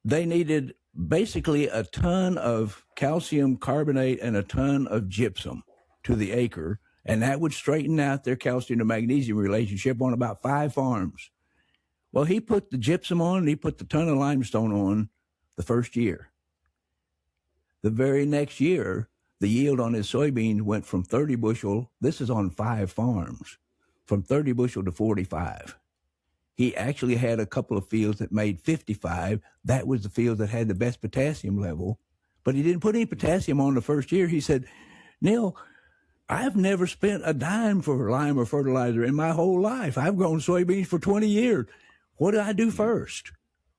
they needed basically a ton of calcium carbonate and a ton of gypsum to the acre. And that would straighten out their calcium to magnesium relationship on about 5 farms. Well, he put the gypsum on and he put the ton of limestone on the first year. The very next year, the yield on his soybeans went from 30 bushel, this is on 5 farms, from 30 bushel to 45. He actually had a couple of fields that made 55. That was the field that had the best potassium level. But he didn't put any potassium on the first year. He said, Neal, I've never spent a dime for lime or fertilizer in my whole life. I've grown soybeans for 20 years. What did I do first?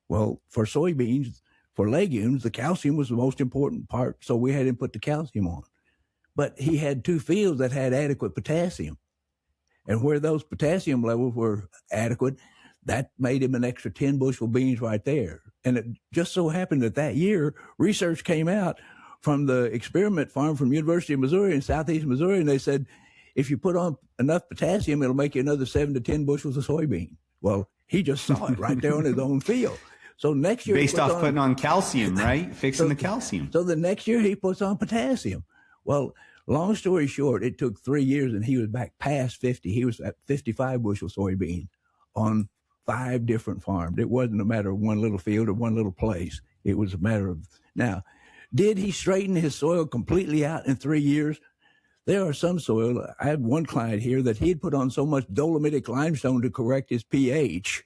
Well, for soybeans, for legumes, the calcium was the most important part, so we had him put the calcium on. But he had 2 fields that had adequate potassium. And where those potassium levels were adequate, that made him an extra 10 bushel beans right there. And it just so happened that year, research came out from the experiment farm from University of Missouri in southeast Missouri, and they said, if you put on enough potassium, it'll make you another 7 to 10 bushels of soybean. Well, he just saw it right there on his own field. So next year, based off putting on calcium, right? Fixing the calcium. So the next year he puts on potassium. Well, long story short, it took 3 years and he was back past 50. He was at 55 bushel soybean on 5 different farms. It wasn't a matter of one little field or one little place. It was a matter of, now, did he straighten his soil completely out in 3 years? There are some soil. I had one client here that he'd put on so much dolomitic limestone to correct his pH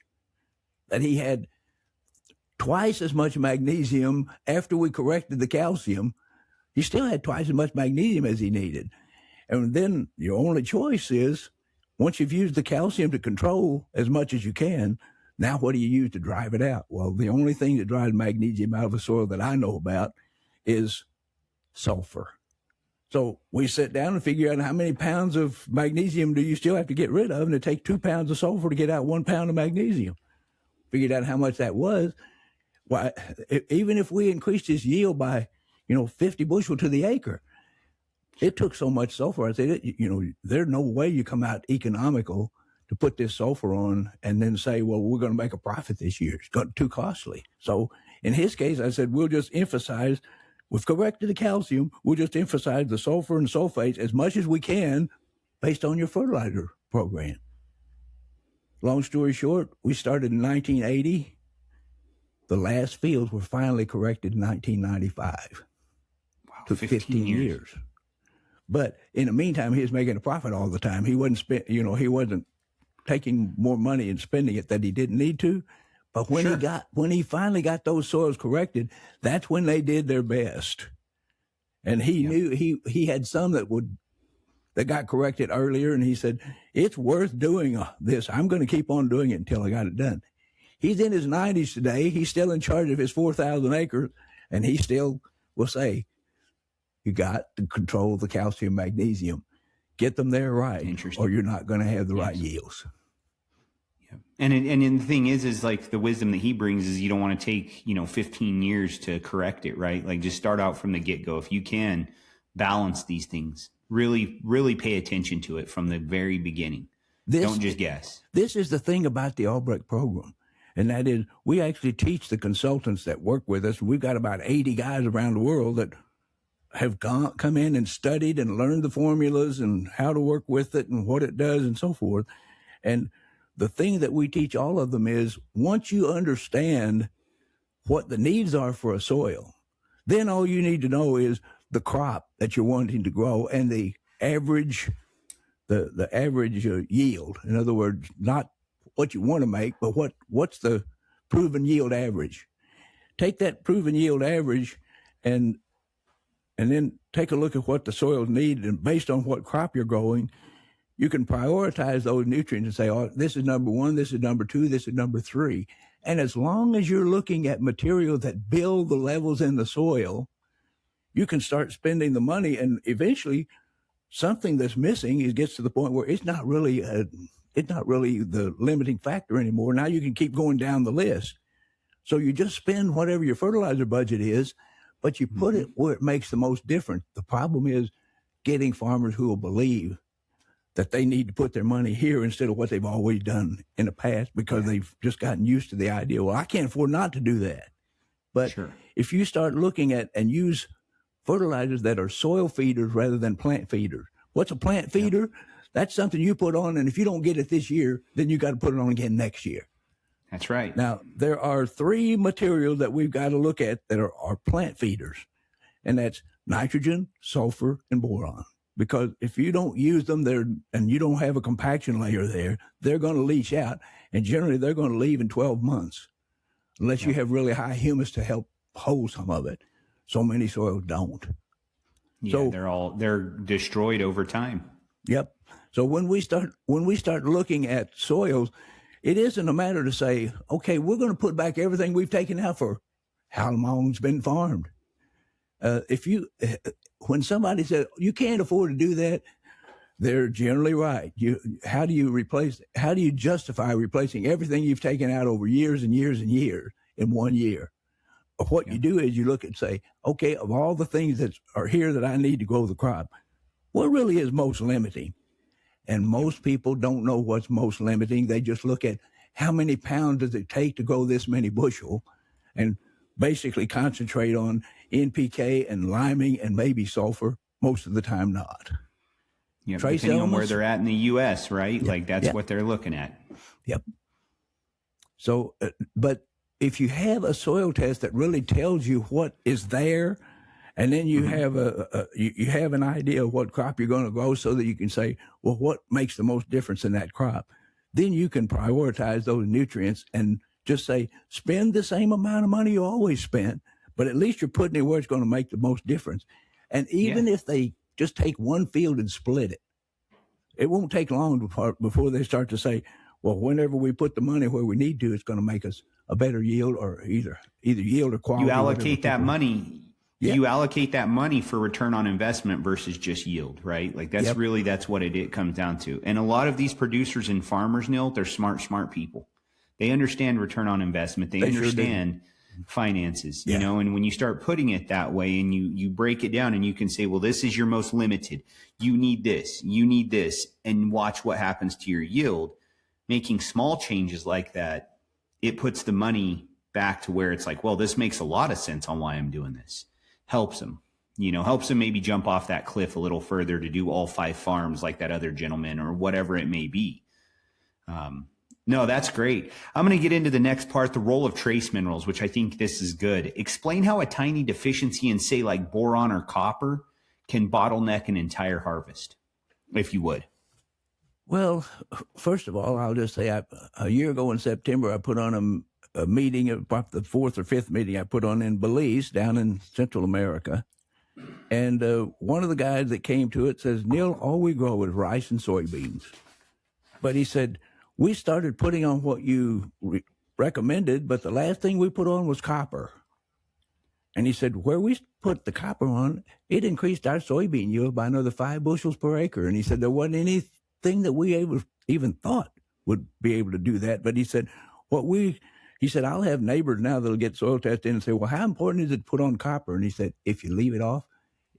that he had twice as much magnesium after we corrected the calcium. He still had twice as much magnesium as he needed. And then your only choice is, once you've used the calcium to control as much as you can, now what do you use to drive it out? Well, the only thing that drives magnesium out of the soil that I know about is sulfur. So we sit down and figure out how many pounds of magnesium do you still have to get rid of, and it takes 2 pounds of sulfur to get out 1 pound of magnesium. Figured out how much that was. Why, even if we increased his yield by, 50 bushel to the acre, it took so much sulfur. I said, there's no way you come out economical to put this sulfur on and then say, well, we're going to make a profit this year. It's too costly. So in his case, I said, we'll just emphasize, we've corrected the calcium, we'll just emphasize the sulfur and sulfates as much as we can based on your fertilizer program. Long story short, we started in 1980. The last fields were finally corrected in 1995. Wow, took 15 years. But in the meantime, he was making a profit all the time. He wasn't he wasn't taking more money and spending it that he didn't need to. But when he finally got those soils corrected, that's when they did their best. And he knew he had some that got corrected earlier, and he said, it's worth doing this. I'm going to keep on doing it until I got it done. He's in his 90s today. He's still in charge of his 4,000 acres, and he still will say, you got to control the calcium, magnesium. Get them there right, or you're not going to have the right yields. Yeah. And the thing is like the wisdom that he brings is you don't want to take, 15 years to correct it, right? Like just start out from the get-go. If you can balance these things, really, really pay attention to it from the very beginning. Don't just guess. This is the thing about the Albrecht program. And that is, we actually teach the consultants that work with us. We've got about 80 guys around the world that have come in and studied and learned the formulas and how to work with it and what it does and so forth. And the thing that we teach all of them is, once you understand what the needs are for a soil, then all you need to know is the crop that you're wanting to grow and the average, the average yield. In other words, not what you want to make, but what's the proven yield average. Take that proven yield average and then take a look at what the soils need, and based on what crop you're growing, you can prioritize those nutrients and say, oh, this is number 1, this is number 2, this is number 3. And as long as you're looking at material that build the levels in the soil, you can start spending the money, and eventually something that's missing gets to the point where it's not really the limiting factor anymore. Now you can keep going down the list. So you just spend whatever your fertilizer budget is, but you put it where it makes the most difference. The problem is getting farmers who will believe that they need to put their money here instead of what they've always done in the past, because they've just gotten used to the idea, well, I can't afford not to do that. But if you start looking at and use fertilizers that are soil feeders rather than plant feeders. What's a plant feeder? That's something you put on, and if you don't get it this year, then you got to put it on again next year. That's right. Now, there are 3 materials that we've got to look at that are plant feeders, and that's nitrogen, sulfur, and boron. Because if you don't use them there and you don't have a compaction layer there, they're going to leach out, and generally they're going to leave in 12 months unless you have really high humus to help hold some of it. So many soils don't. Yeah, so they're destroyed over time. Yep. So when we start looking at soils, it isn't a matter to say, okay, we're going to put back everything we've taken out for how long it's been farmed. When somebody says you can't afford to do that, they're generally right. How do you justify replacing everything you've taken out over years and years and years in 1 year? But what you do is you look and say, okay, of all the things that are here that I need to grow the crop, what really is most limiting? And most people don't know what's most limiting. They just look at how many pounds does it take to grow this many bushel, and basically concentrate on NPK and liming and maybe sulfur. Most of the time not. Yeah, depending on where they're at in the U.S., right? Yep. Like that's what they're looking at. Yep. So, but if you have a soil test that really tells you what is there, and then you have you have an idea of what crop you're going to grow, so that you can say, well, what makes the most difference in that crop? Then you can prioritize those nutrients and just say, spend the same amount of money you always spent, but at least you're putting it where it's going to make the most difference. And even if they just take one field and split it, it won't take long before they start to say, well, whenever we put the money where we need to, it's going to make us a better yield, or either yield or quality. You allocate that money. Yeah. You allocate that money for return on investment versus just yield, right? Like that's that's what it comes down to. And a lot of these producers and farmers, Neal, they're smart people. They understand return on investment. They understand finances, you know, and when you start putting it that way and you break it down and you can say, well, this is your most limited. You need this, and watch what happens to your yield. Making small changes like that, it puts the money back to where it's like, well, this makes a lot of sense on why I'm doing this. Helps them maybe jump off that cliff a little further to do all 5 farms like that other gentleman or whatever it may be. No, that's great. I'm going to get into the next part, the role of trace minerals, which I think this is good. Explain how a tiny deficiency in, say, like boron or copper can bottleneck an entire harvest, if you would. Well, first of all, I'll just say a year ago in September, I put on a meeting, about the 4th or 5th meeting I put on in Belize, down in Central America. And one of the guys that came to it says, Neal, all we grow is rice and soybeans. But he said, we started putting on what you recommended, but the last thing we put on was copper. And he said, where we put the copper on, it increased our soybean yield by another 5 bushels per acre. And he said, there wasn't anything that we even thought would be able to do that. But he said, he said, I'll have neighbors now that'll get soil tested and say, well, how important is it to put on copper? And he said, if you leave it off,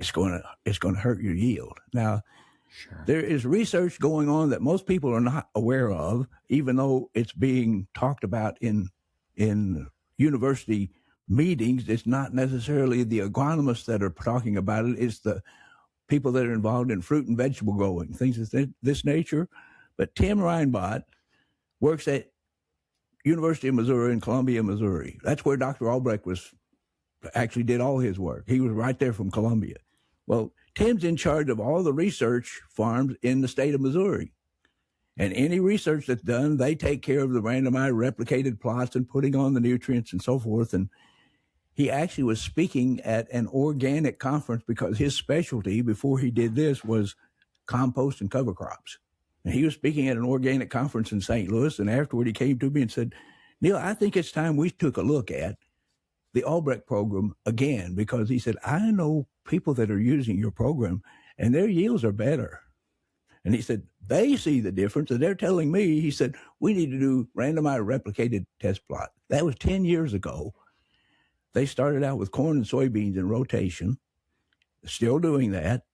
it's going to hurt your yield. Now, Sure. There is research going on that most people are not aware of, even though it's being talked about in university meetings. It's not necessarily the agronomists that are talking about it. It's the people that are involved in fruit and vegetable growing, things of this nature. But Tim Reinbott works at University of Missouri in Columbia, Missouri. That's where Dr. Albrecht actually did all his work. He was right there from Columbia. Well, Tim's in charge of all the research farms in the state of Missouri. And any research that's done, they take care of the randomized replicated plots and putting on the nutrients and so forth. And he actually was speaking at an organic conference because his specialty before he did this was compost and cover crops. And he was speaking at an organic conference in St. Louis. And afterward, he came to me and said, Neal, I think it's time we took a look at the Albrecht program again, because he said, I know people that are using your program and their yields are better. And he said, they see the difference and they're telling me, he said, we need to do randomized replicated test plot. That was 10 years ago. They started out with corn and soybeans in rotation, still doing that.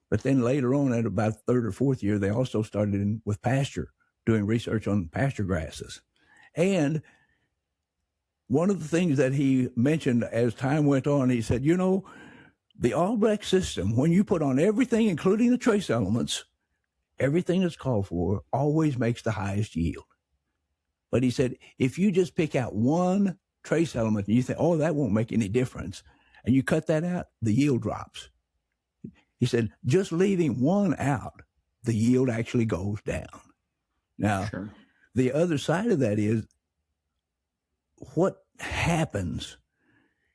But then later on, at about the third or fourth year, they also started with pasture, doing research on pasture grasses. And one of the things that he mentioned as time went on, he said, the Albrecht system, when you put on everything, including the trace elements, everything that's called for always makes the highest yield. But he said, if you just pick out one trace element and you think, that won't make any difference, and you cut that out, the yield drops. He said, just leaving one out, the yield actually goes down. Now, Sure. The other side of that is what happens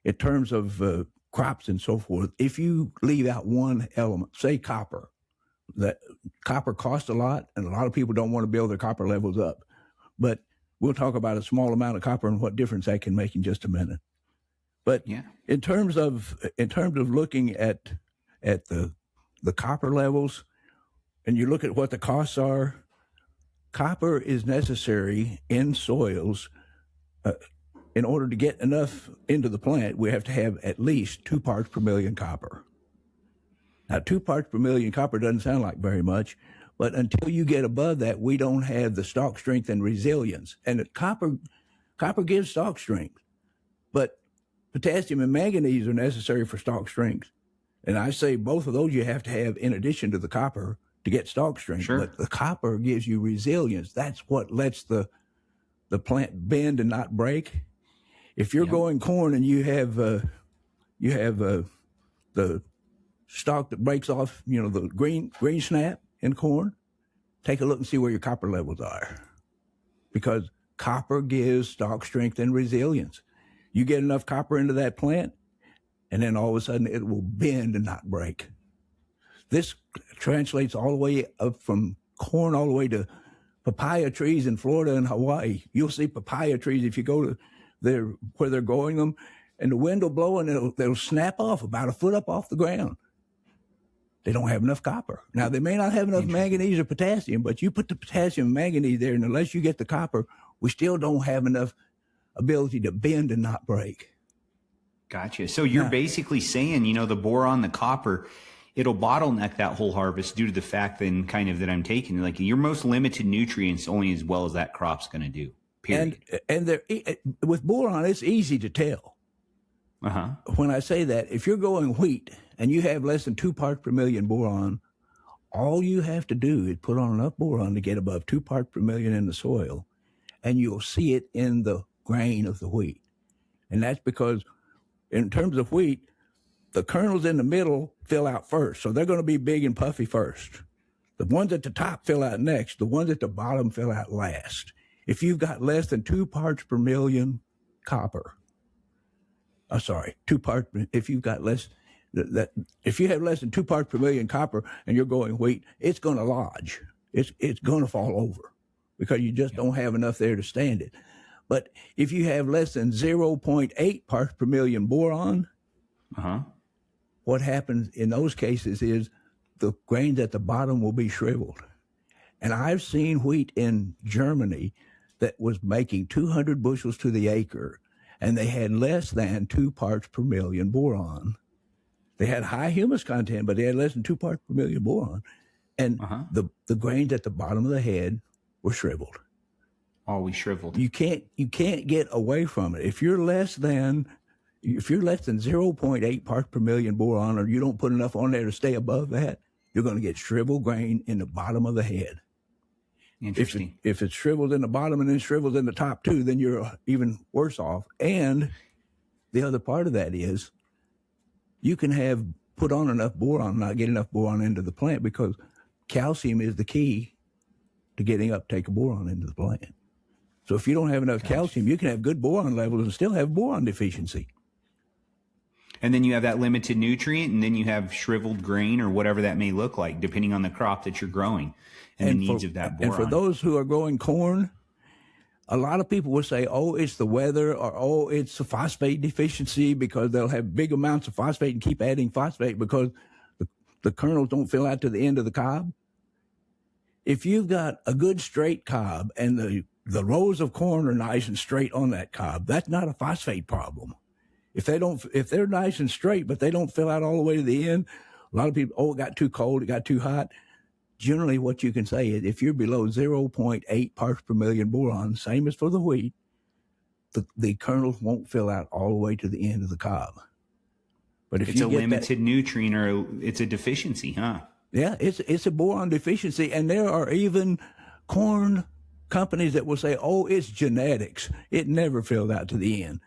in terms of crops and so forth if you leave out one element, say copper. That copper costs a lot, and a lot of people don't want to build their copper levels up. But we'll talk about a small amount of copper and what difference that can make in just a minute. But in terms of looking at the copper levels, and you look at what the costs are, copper is necessary in soils. In order to get enough into the plant, we have to have at least 2 parts per million copper. Now, 2 parts per million copper doesn't sound like very much, but until you get above that, we don't have the stalk strength and resilience. And copper gives stalk strength, but potassium and manganese are necessary for stalk strength. And I say both of those you have to have in addition to the copper to get stalk strength. Sure. But the copper gives you resilience. That's what lets the plant bend and not break. If you're growing corn and you have the stalk that breaks off, the green snap in corn, take a look and see where your copper levels are, because copper gives stalk strength and resilience. You get enough copper into that plant, and then all of a sudden it will bend and not break. This translates all the way up from corn all the way to papaya trees in Florida and Hawaii. You'll see papaya trees if you go to where they're growing them, and the wind will blow and they'll snap off about a foot up off the ground. They don't have enough copper. Now, they may not have enough manganese or potassium, but you put the potassium and manganese there, and unless you get the copper, we still don't have enough ability to bend and not break. Gotcha. So you're basically saying, the boron, the copper, it'll bottleneck that whole harvest due to the fact then kind of that I'm taking, like your most limited nutrients only as well as that crop's going to do. Period. And with boron, it's easy to tell. When I say that, if you're growing wheat and you have less than 2 parts per million boron, all you have to do is put on enough boron to get above 2 parts per million in the soil, and you'll see it in the grain of the wheat. And that's because in terms of wheat, the kernels in the middle fill out first. So they're going to be big and puffy first. The ones at the top fill out next. The ones at the bottom fill out last. If you've got less than 2 parts per million copper, if you've got if you have less than 2 parts per million copper and you're growing wheat, it's going to lodge. It's going to fall over because you just don't have enough there to stand it. But if you have less than 0.8 parts per million boron, what happens in those cases is the grains at the bottom will be shriveled. And I've seen wheat in Germany that was making 200 bushels to the acre, and they had less than 2 parts per million boron. They had high humus content, but they had less than 2 parts per million boron. And the grains at the bottom of the head were shriveled. Always shriveled. You can't get away from it. If you're less than 0.8 parts per million boron, or you don't put enough on there to stay above that, you're going to get shriveled grain in the bottom of the head. Interesting. If it's shriveled in the bottom and then shriveled in the top too, then you're even worse off. And the other part of that is you can have put on enough boron, not get enough boron into the plant, because calcium is the key to getting uptake of boron into the plant. So if you don't have enough calcium, you can have good boron levels and still have boron deficiency. And then you have that limited nutrient, and then you have shriveled grain or whatever that may look like, depending on the crop that you're growing and the needs of that boron. And for those who are growing corn, a lot of people will say, oh, it's the weather, or oh, it's a phosphate deficiency, because they'll have big amounts of phosphate and keep adding phosphate because the kernels don't fill out to the end of the cob. If you've got a good straight cob and the rows of corn are nice and straight on that cob, that's not a phosphate problem. If they're nice and straight, but they don't fill out all the way to the end, a lot of people, oh, it got too cold, it got too hot. Generally, what you can say is if you're below 0.8 parts per million boron, same as for the wheat, the kernels won't fill out all the way to the end of the cob. But if it's a limited nutrient, or it's a deficiency, huh? Yeah, it's a boron deficiency, and there are even corn companies that will say, oh, it's genetics. It never filled out to the end.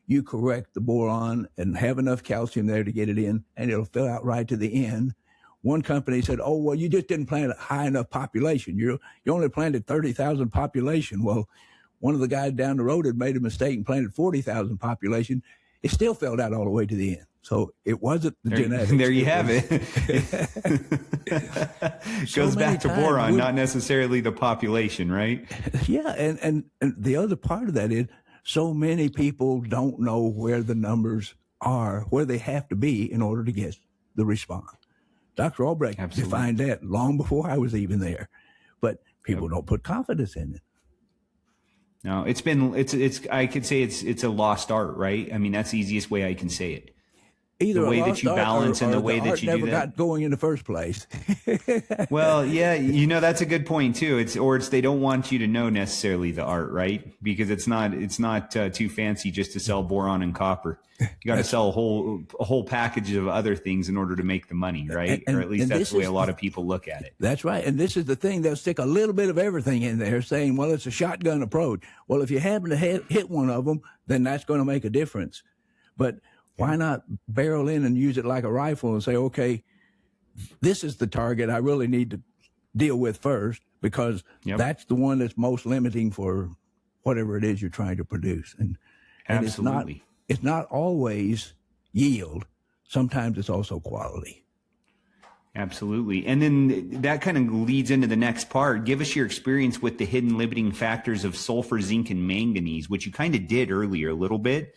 You correct the boron and have enough calcium there to get it in, and it'll fill out right to the end. One company said, oh, well, you just didn't plant a high enough population. You only planted 30,000 population. Well, one of the guys down the road had made a mistake and planted 40,000 population. It still filled out all the way to the end. So it wasn't the genetics. There you have it. Goes back to boron, not necessarily the population, right? Yeah, and the other part of that is so many people don't know where the numbers are, where they have to be in order to get the response. Dr. Albrecht defined that long before I was even there, but people don't put confidence in it. No, it's I could say it's a lost art, right? I mean, that's the easiest way I can say it. Either the way that you balance and the way that you do that never got going in the first place. Well, yeah, that's a good point too. It's they don't want you to know necessarily the art, right? Because it's not too fancy just to sell boron and copper. You got to sell a whole package of other things in order to make the money, right? Or at least that's the way a lot of people look at it. That's right. And this is the thing. They'll stick a little bit of everything in there saying, well, it's a shotgun approach. Well, if you happen to hit one of them, then that's going to make a difference. But why not barrel in and use it like a rifle and say, okay, this is the target I really need to deal with first, because that's the one that's most limiting for whatever it is you're trying to produce. And absolutely. It's not always yield. Sometimes it's also quality. Absolutely. And then that kind of leads into the next part. Give us your experience with the hidden limiting factors of sulfur, zinc, and manganese, which you kind of did earlier a little bit.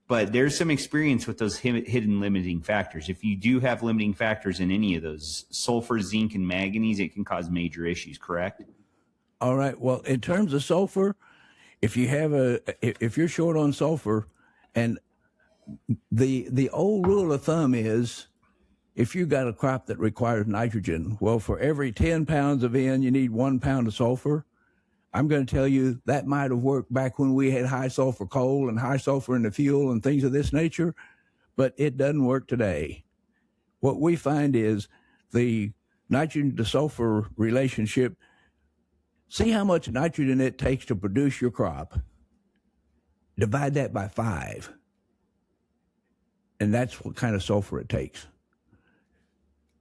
But there's some experience with those hidden limiting factors. If you do have limiting factors in any of those, sulfur, zinc, and manganese, it can cause major issues, correct? All right. Well, in terms of sulfur, if you're short on sulfur, and the old rule of thumb is, if you got a crop that requires nitrogen, well, for every 10 pounds of N, you need 1 pound of sulfur. I'm going to tell you that might have worked back when we had high sulfur coal and high sulfur in the fuel and things of this nature, but it doesn't work today. What we find is the nitrogen to sulfur relationship. See how much nitrogen it takes to produce your crop. Divide that by 5. And that's what kind of sulfur it takes.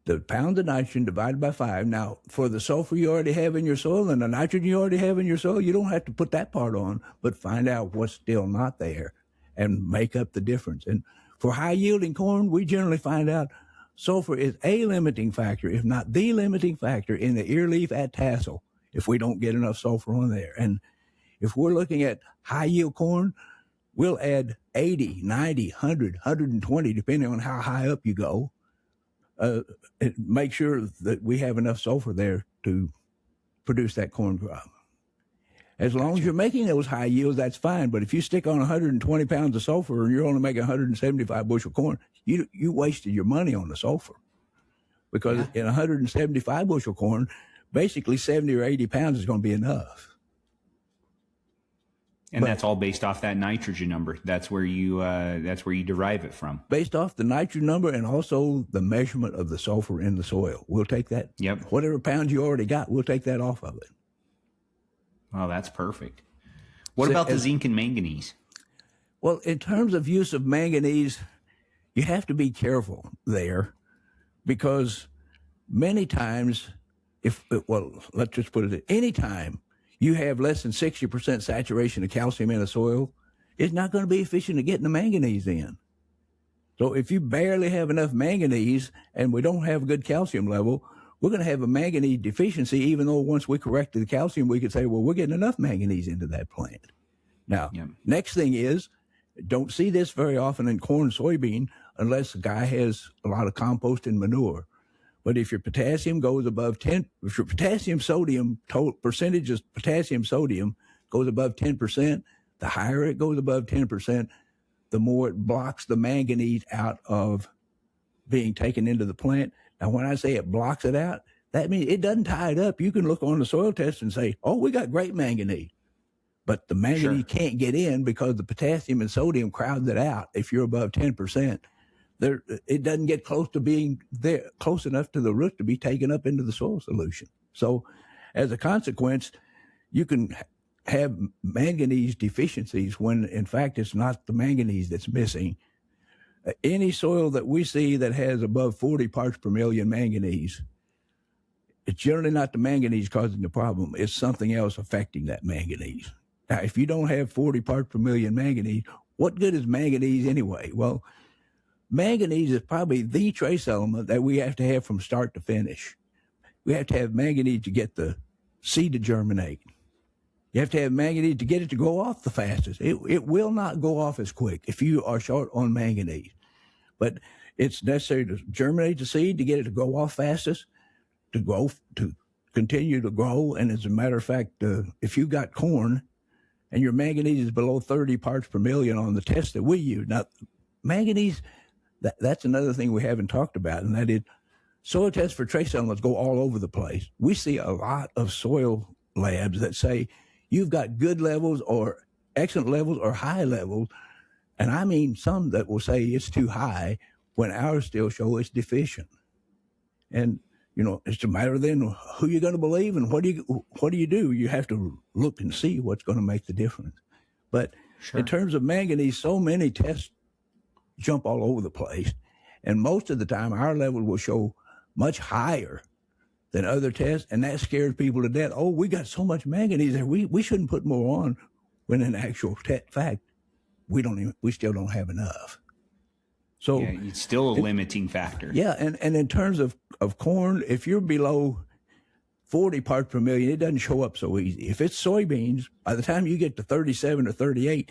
The pound of nitrogen divided by 5. Now, for the sulfur you already have in your soil and the nitrogen you already have in your soil, you don't have to put that part on, but find out what's still not there and make up the difference. And for high-yielding corn, we generally find out sulfur is a limiting factor, if not the limiting factor, in the ear leaf at tassel if we don't get enough sulfur on there. And if we're looking at high-yield corn, we'll add 80, 90, 100, 120, depending on how high up you go. Make sure that we have enough sulfur there to produce that corn crop. As long as you're making those high yields, that's fine. But if you stick on 120 pounds of sulfur and you're only making 175 bushel corn, you wasted your money on the sulfur. because in 175 bushel corn, basically 70 or 80 pounds is going to be enough. And that's all based off that nitrogen number. That's where you derive it from. Based off the nitrogen number and also the measurement of the sulfur in the soil. We'll take that. Yep. Whatever pounds you already got, we'll take that off of it. Well, that's perfect. What about the zinc and manganese? Well, in terms of use of manganese, you have to be careful there because many times, let's just put it, anytime you have less than 60% saturation of calcium in a soil, it's not going to be efficient at getting the manganese in. So if you barely have enough manganese and we don't have a good calcium level, we're going to have a manganese deficiency, even though once we corrected the calcium, we could say, well, we're getting enough manganese into that plant. Now, next thing is, don't see this very often in corn, soybean, unless a guy has a lot of compost and manure. But if your potassium goes above 10, if your potassium sodium, total percentage of potassium sodium goes above 10%, the higher it goes above 10%, the more it blocks the manganese out of being taken into the plant. Now, when I say it blocks it out, that means it doesn't tie it up. You can look on the soil test and say, oh, we got great manganese. But the manganese can't get in because the potassium and sodium crowds it out. If you're above 10%, it doesn't get close to being there, close enough to the root to be taken up into the soil solution. So as a consequence, you can have manganese deficiencies when in fact it's not the manganese that's missing. Any soil that we see that has above 40 parts per million manganese, it's generally not the manganese causing the problem. It's something else affecting that manganese. Now, if you don't have 40 parts per million manganese, what good is manganese anyway? Well, manganese is probably the trace element that we have to have from start to finish. We have to have manganese to get the seed to germinate. You have to have manganese to get it to go off the fastest. It will not go off as quick if you are short on manganese. But it's necessary to germinate the seed, to get it to go off fastest, to continue to grow. And as a matter of fact, if you've got corn and your manganese is below 30 parts per million on the test that we use, now manganese, that's another thing we haven't talked about, and that is soil tests for trace elements go all over the place. We see a lot of soil labs that say you've got good levels or excellent levels or high levels, and I mean some that will say it's too high when ours still show it's deficient. And it's a matter of then who you're going to believe and what do you do? You have to look and see what's going to make the difference. But in terms of manganese, so many tests jump all over the place. And most of the time, our level will show much higher than other tests, and that scares people to death. Oh, we got so much manganese there, we shouldn't put more on, when in actual fact, we still don't have enough. So it's still a limiting factor. Yeah, and in terms of corn, if you're below 40 parts per million, it doesn't show up so easy. If it's soybeans, by the time you get to 37 or 38,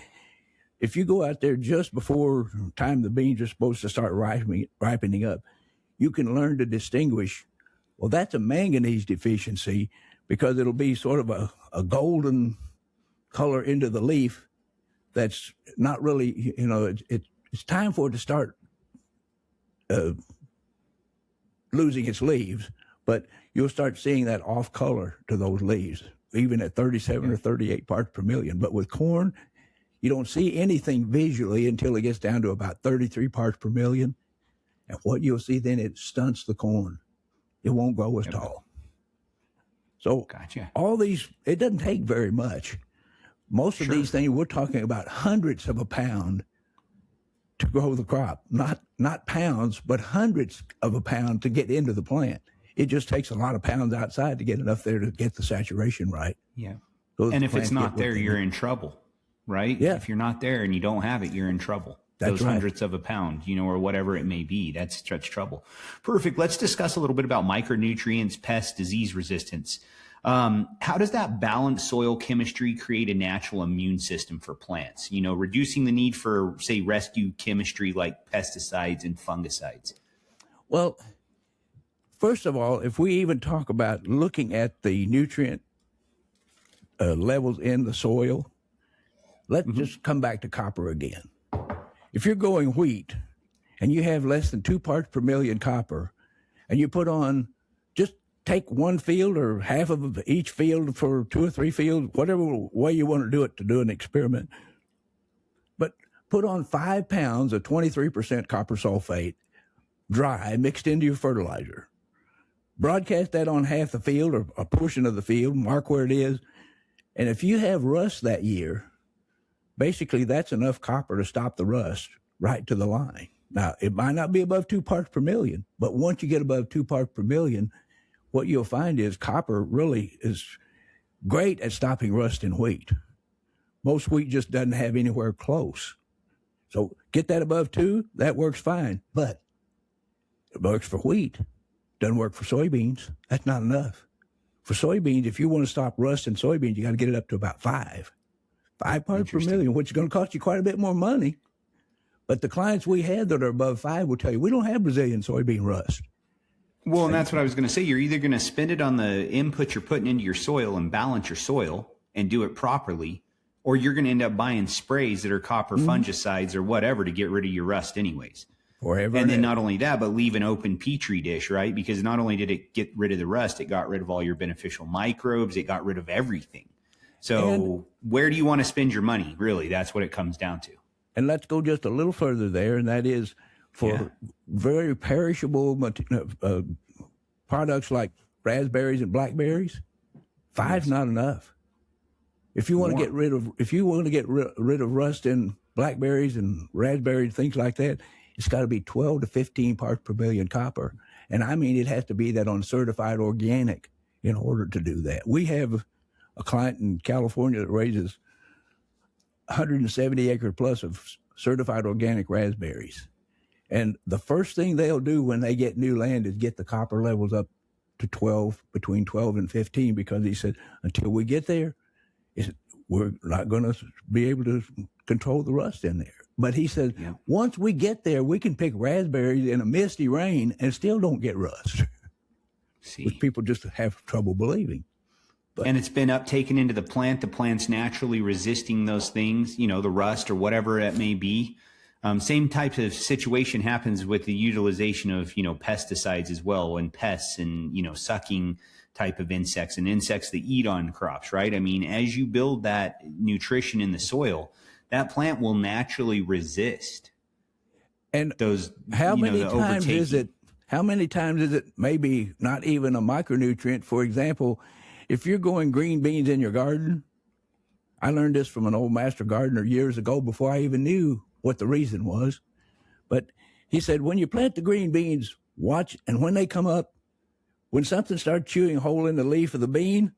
if you go out there just before time the beans are supposed to start ripening up, you can learn to distinguish, well, that's a manganese deficiency because it'll be sort of a golden color into the leaf that's not really, it's time for it to start losing its leaves, but you'll start seeing that off color to those leaves, even at 37 or 38 parts per million. But with corn, you don't see anything visually until it gets down to about 33 parts per million. And what you'll see then, it stunts the corn. It won't grow as tall. So all these, it doesn't take very much. Most of these things, we're talking about hundreds of a pound to grow the crop. Not pounds, but hundreds of a pound to get into the plant. It just takes a lot of pounds outside to get enough there to get the saturation right. Yeah. And if it's not there, you're in trouble, right? Yeah. If you're not there and you don't have it, you're in trouble. Those hundredths of a pound, or whatever it may be, that's trouble. Perfect. Let's discuss a little bit about micronutrients, pests, disease resistance. How does that balanced soil chemistry create a natural immune system for plants? Reducing the need for, say, rescue chemistry like pesticides and fungicides. Well, first of all, if we even talk about looking at the nutrient levels in the soil, let's just come back to copper again. If you're growing wheat and you have less than 2 parts per million copper, and you put on, just take one field or half of each field for 2 or 3 fields, whatever way you want to do an experiment. But put on 5 pounds of 23% copper sulfate, dry, mixed into your fertilizer. Broadcast that on half the field or a portion of the field, mark where it is. And if you have rust that year, basically that's enough copper to stop the rust right to the line. Now, it might not be above 2 parts per million, but once you get above 2 parts per million, what you'll find is copper really is great at stopping rust in wheat. Most wheat just doesn't have anywhere close. So get that above 2, that works fine. But it works for wheat, doesn't work for soybeans. That's not enough. For soybeans, if you want to stop rust in soybeans, you got to get it up to about 5 parts per million, which is going to cost you quite a bit more money. But the clients we had that are above 5 will tell you, we don't have Brazilian soybean rust. Well, and that's what I was going to say. You're either going to spend it on the input you're putting into your soil and balance your soil and do it properly, or you're going to end up buying sprays that are copper fungicides or whatever to get rid of your rust anyways. Forever. And then not only that, but leave an open petri dish, right? Because not only did it get rid of the rust, it got rid of all your beneficial microbes. It got rid of everything. So where do you want to spend your money? Really, that's what it comes down to. And let's go just a little further there, and that is for very perishable products like raspberries and blackberries. 5's not enough. If you want to get rid of rust in blackberries and raspberries, things like that, it's got to be 12 to 15 parts per million copper. And I mean, it has to be that on certified organic in order to do that. We have a client in California that raises 170 acre plus of certified organic raspberries. And the first thing they'll do when they get new land is get the copper levels up to 12, between 12 and 15, because he said, until we get there, we're not going to be able to control the rust in there. But he said, once we get there, we can pick raspberries in a misty rain and still don't get rust, which people just have trouble believing. But, and it's been taken into the plant's naturally resisting those things, the rust or whatever it may be. Same type of situation happens with the utilization of, pesticides as well, and pests and, sucking type of insects and insects that eat on crops, right? I mean, as you build that nutrition in the soil, that plant will naturally resist. And those, how many times is it maybe not even a micronutrient? For example, if you're growing green beans in your garden, I learned this from an old master gardener years ago before I even knew what the reason was. But he said, when you plant the green beans, watch, and when they come up, when something starts chewing a hole in the leaf of the bean,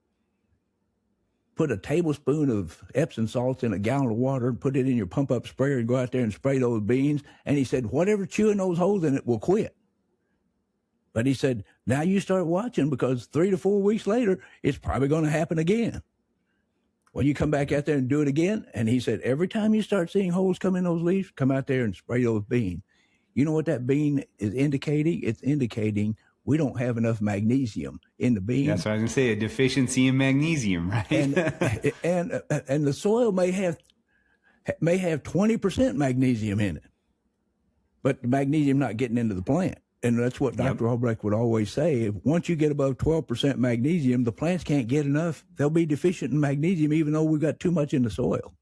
put a tablespoon of Epsom salts in a gallon of water and put it in your pump-up sprayer and go out there and spray those beans. And he said, whatever chewing those holes in it will quit. But he said, now you start watching, because 3 to 4 weeks later, it's probably going to happen again. Well, you come back out there and do it again. And he said, every time you start seeing holes come in those leaves, come out there and spray those beans. You know what that bean is indicating? It's indicating we don't have enough magnesium in the bean. That's what I was going to say, a deficiency in magnesium, right? and the soil may have 20% magnesium in it, but the magnesium not getting into the plant. And that's what Dr. Albrecht would always say. Once you get above 12% magnesium, the plants can't get enough. They'll be deficient in magnesium even though we've got too much in the soil.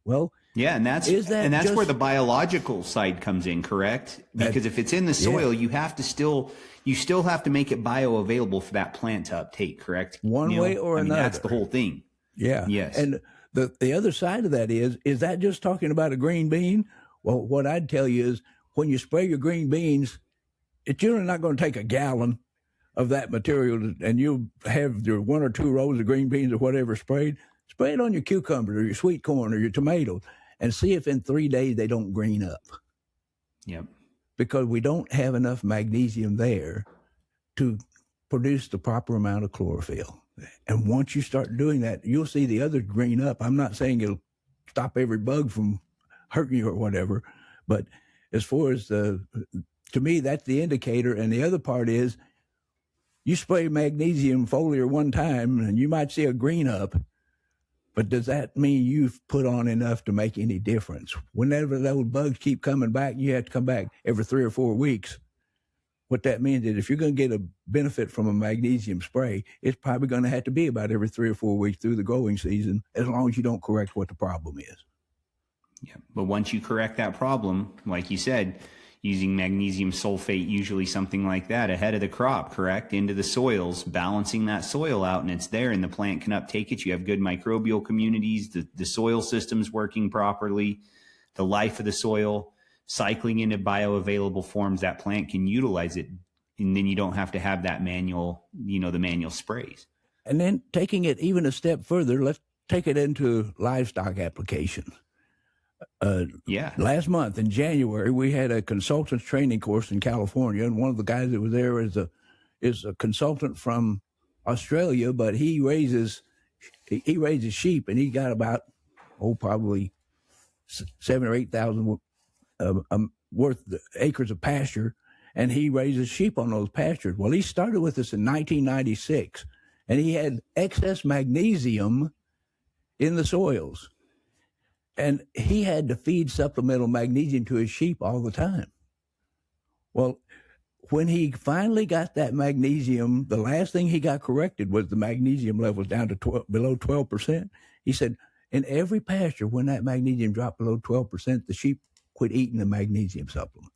Well, and that's where the biological side comes in, correct? Because if it's in the soil, you still have to make it bioavailable for that plant to uptake, correct? One way or another. That's the whole thing. Yeah. Yes. And the other side of that is that just talking about a green bean? Well, what I'd tell you is when you spray your green beans, it's generally not going to take a gallon of that material, and you have your 1 or 2 rows of green beans or whatever sprayed. Spray it on your cucumbers or your sweet corn or your tomatoes and see if in 3 days they don't green up. Yep. Because we don't have enough magnesium there to produce the proper amount of chlorophyll. And once you start doing that, you'll see the others green up. I'm not saying it'll stop every bug from hurting you or whatever, but as far as to me, that's the indicator. And the other part is you spray magnesium foliar one time and you might see a green up, but does that mean you've put on enough to make any difference? Whenever those bugs keep coming back, you have to come back every 3 or 4 weeks. what that means is if you're going to get a benefit from a magnesium spray, it's probably going to have to be about every 3 or 4 weeks through the growing season, as long as you don't correct what the problem is. Yeah. But once you correct that problem, like you said, using magnesium sulfate, usually something like that, ahead of the crop, correct? Into the soils, balancing that soil out, and it's there, and the plant can uptake it. You have good microbial communities, the soil system's working properly, the life of the soil, cycling into bioavailable forms, that plant can utilize it, and then you don't have to have that manual, the manual sprays. And then taking it even a step further, let's take it into livestock applications. Last month in January, we had a consultant's training course in California, and one of the guys that was there is a consultant from Australia, but he raises sheep, and he got about probably 7,000 or 8,000 worth of acres of pasture, and he raises sheep on those pastures. Well, he started with us in 1996, and he had excess magnesium in the soils. And he had to feed supplemental magnesium to his sheep all the time. Well, when he finally got that magnesium, the last thing he got corrected was the magnesium levels down to below 12%. He said, in every pasture, when that magnesium dropped below 12%, the sheep quit eating the magnesium supplement.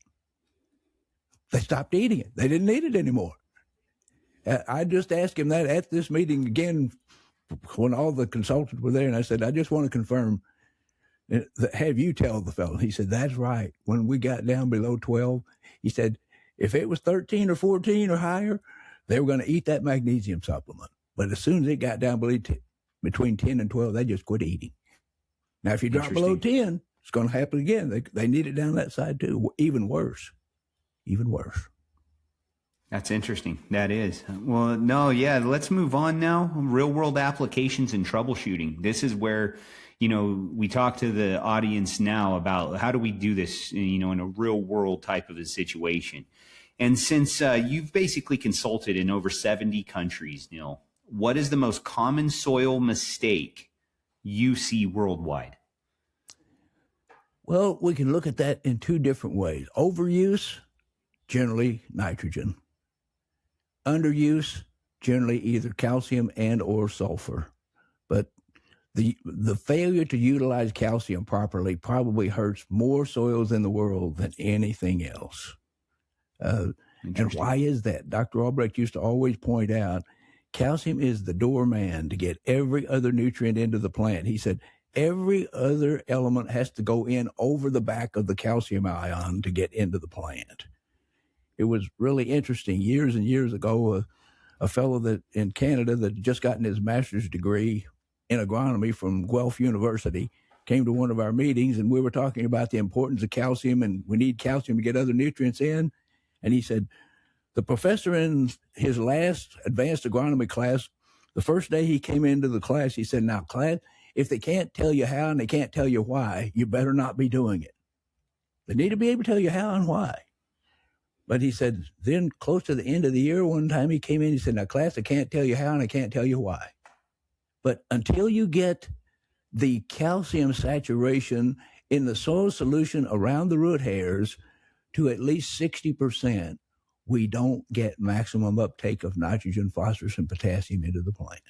They stopped eating it. They didn't need it anymore. I just asked him that at this meeting again when all the consultants were there, and I said, I just want to confirm, have you tell the fellow. He said, that's right. When we got down below 12, he said, if it was 13 or 14 or higher, they were going to eat that magnesium supplement. But as soon as it got down between 10 and 12, they just quit eating. Now, if you drop below 10, it's going to happen again. They need it down that side too. Even worse. That's interesting. That is. Well, no, yeah, let's move on now. Real world applications and troubleshooting. This is where, we talk to the audience now about how do we do this, in a real world type of a situation. And since you've basically consulted in over 70 countries, Neal, what is the most common soil mistake you see worldwide? Well, we can look at that in two different ways. Overuse, generally nitrogen. Underuse, generally either calcium and or sulfur. But the failure to utilize calcium properly probably hurts more soils in the world than anything else. And why is that? Dr. Albrecht used to always point out calcium is the doorman to get every other nutrient into the plant. He said every other element has to go in over the back of the calcium ion to get into the plant. It was really interesting. Years and years ago, a fellow that in Canada that had just gotten his master's degree in agronomy from Guelph University came to one of our meetings, and we were talking about the importance of calcium, and we need calcium to get other nutrients in. And he said, the professor in his last advanced agronomy class, the first day he came into the class, he said, now, class, if they can't tell you how and they can't tell you why, you better not be doing it. They need to be able to tell you how and why. But he said, then close to the end of the year, one time he came in, he said, now, class, I can't tell you how and I can't tell you why. But until you get the calcium saturation in the soil solution around the root hairs to at least 60%, we don't get maximum uptake of nitrogen, phosphorus, and potassium into the plant.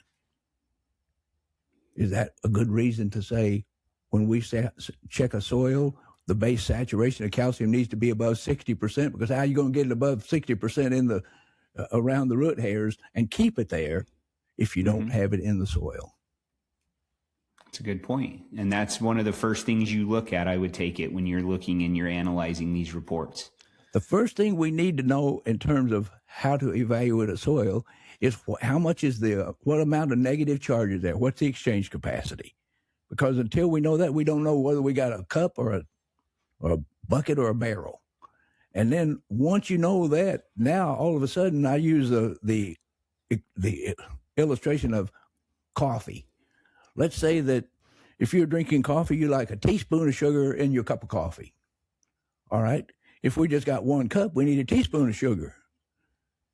Is that a good reason to say when we check a soil, the base saturation of calcium needs to be above 60%? Because how are you going to get it above 60% in the around the root hairs and keep it there if you don't have it in the soil? That's a good point. And that's one of the first things you look at, I would take it, when you're looking and you're analyzing these reports. The first thing we need to know in terms of how to evaluate a soil is how much is what amount of negative charge is there? What's the exchange capacity? Because until we know that, we don't know whether we got a cup or a bucket or a barrel. And then once you know that, now all of a sudden I use the illustration of coffee. Let's say that if you're drinking coffee, you like a teaspoon of sugar in your cup of coffee. All right. If we just got one cup, we need a teaspoon of sugar.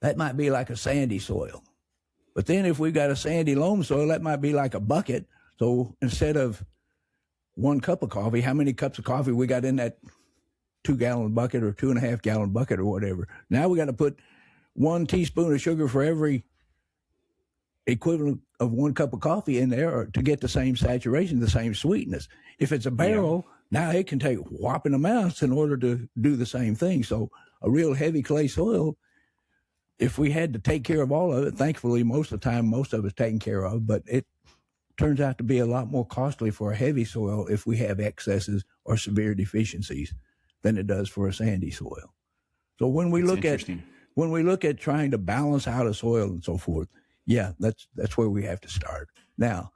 That might be like a sandy soil. But then if we've got a sandy loam soil, that might be like a bucket. So instead of one cup of coffee, how many cups of coffee we got in that 2-gallon bucket or 2.5-gallon bucket or whatever. Now we got to put 1 teaspoon of sugar for every equivalent of 1 cup of coffee in there to get the same saturation, the same sweetness. If it's a barrel, now it can take whopping amounts in order to do the same thing. So a real heavy clay soil, if we had to take care of all of it, thankfully most of the time most of it's taken care of, but it turns out to be a lot more costly for a heavy soil if we have excesses or severe deficiencies than it does for a sandy soil. So when we look at trying to balance out a soil and so forth, yeah, that's where we have to start. Now,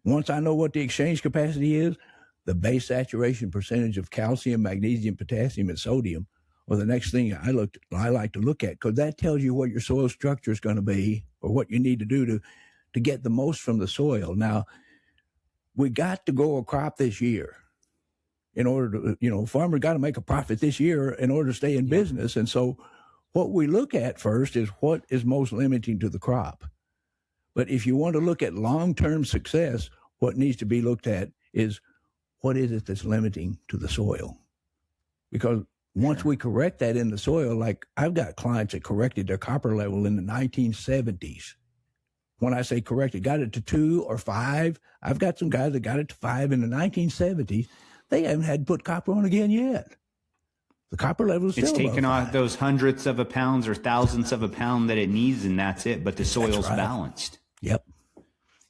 once I know what the exchange capacity is, the base saturation percentage of calcium, magnesium, potassium, and sodium, or the next thing I like to look at, because that tells you what your soil structure is going to be or what you need to do to get the most from the soil. Now, we got to grow a crop this year in order to, farmer got to make a profit this year in order to stay in business. And so what we look at first is what is most limiting to the crop. But if you want to look at long-term success, what needs to be looked at is what is it that's limiting to the soil? Because once we correct that in the soil, like I've got clients that corrected their copper level in the 1970s. When I say corrected, got it to 2 or 5. I've got some guys that got it to 5 in the 1970s. They haven't had to put copper on again yet. The copper level is still It's taken above off 5. those hundredths of a pound or thousandths of a pound that it needs, and that's it. But the soil's balanced. Yep.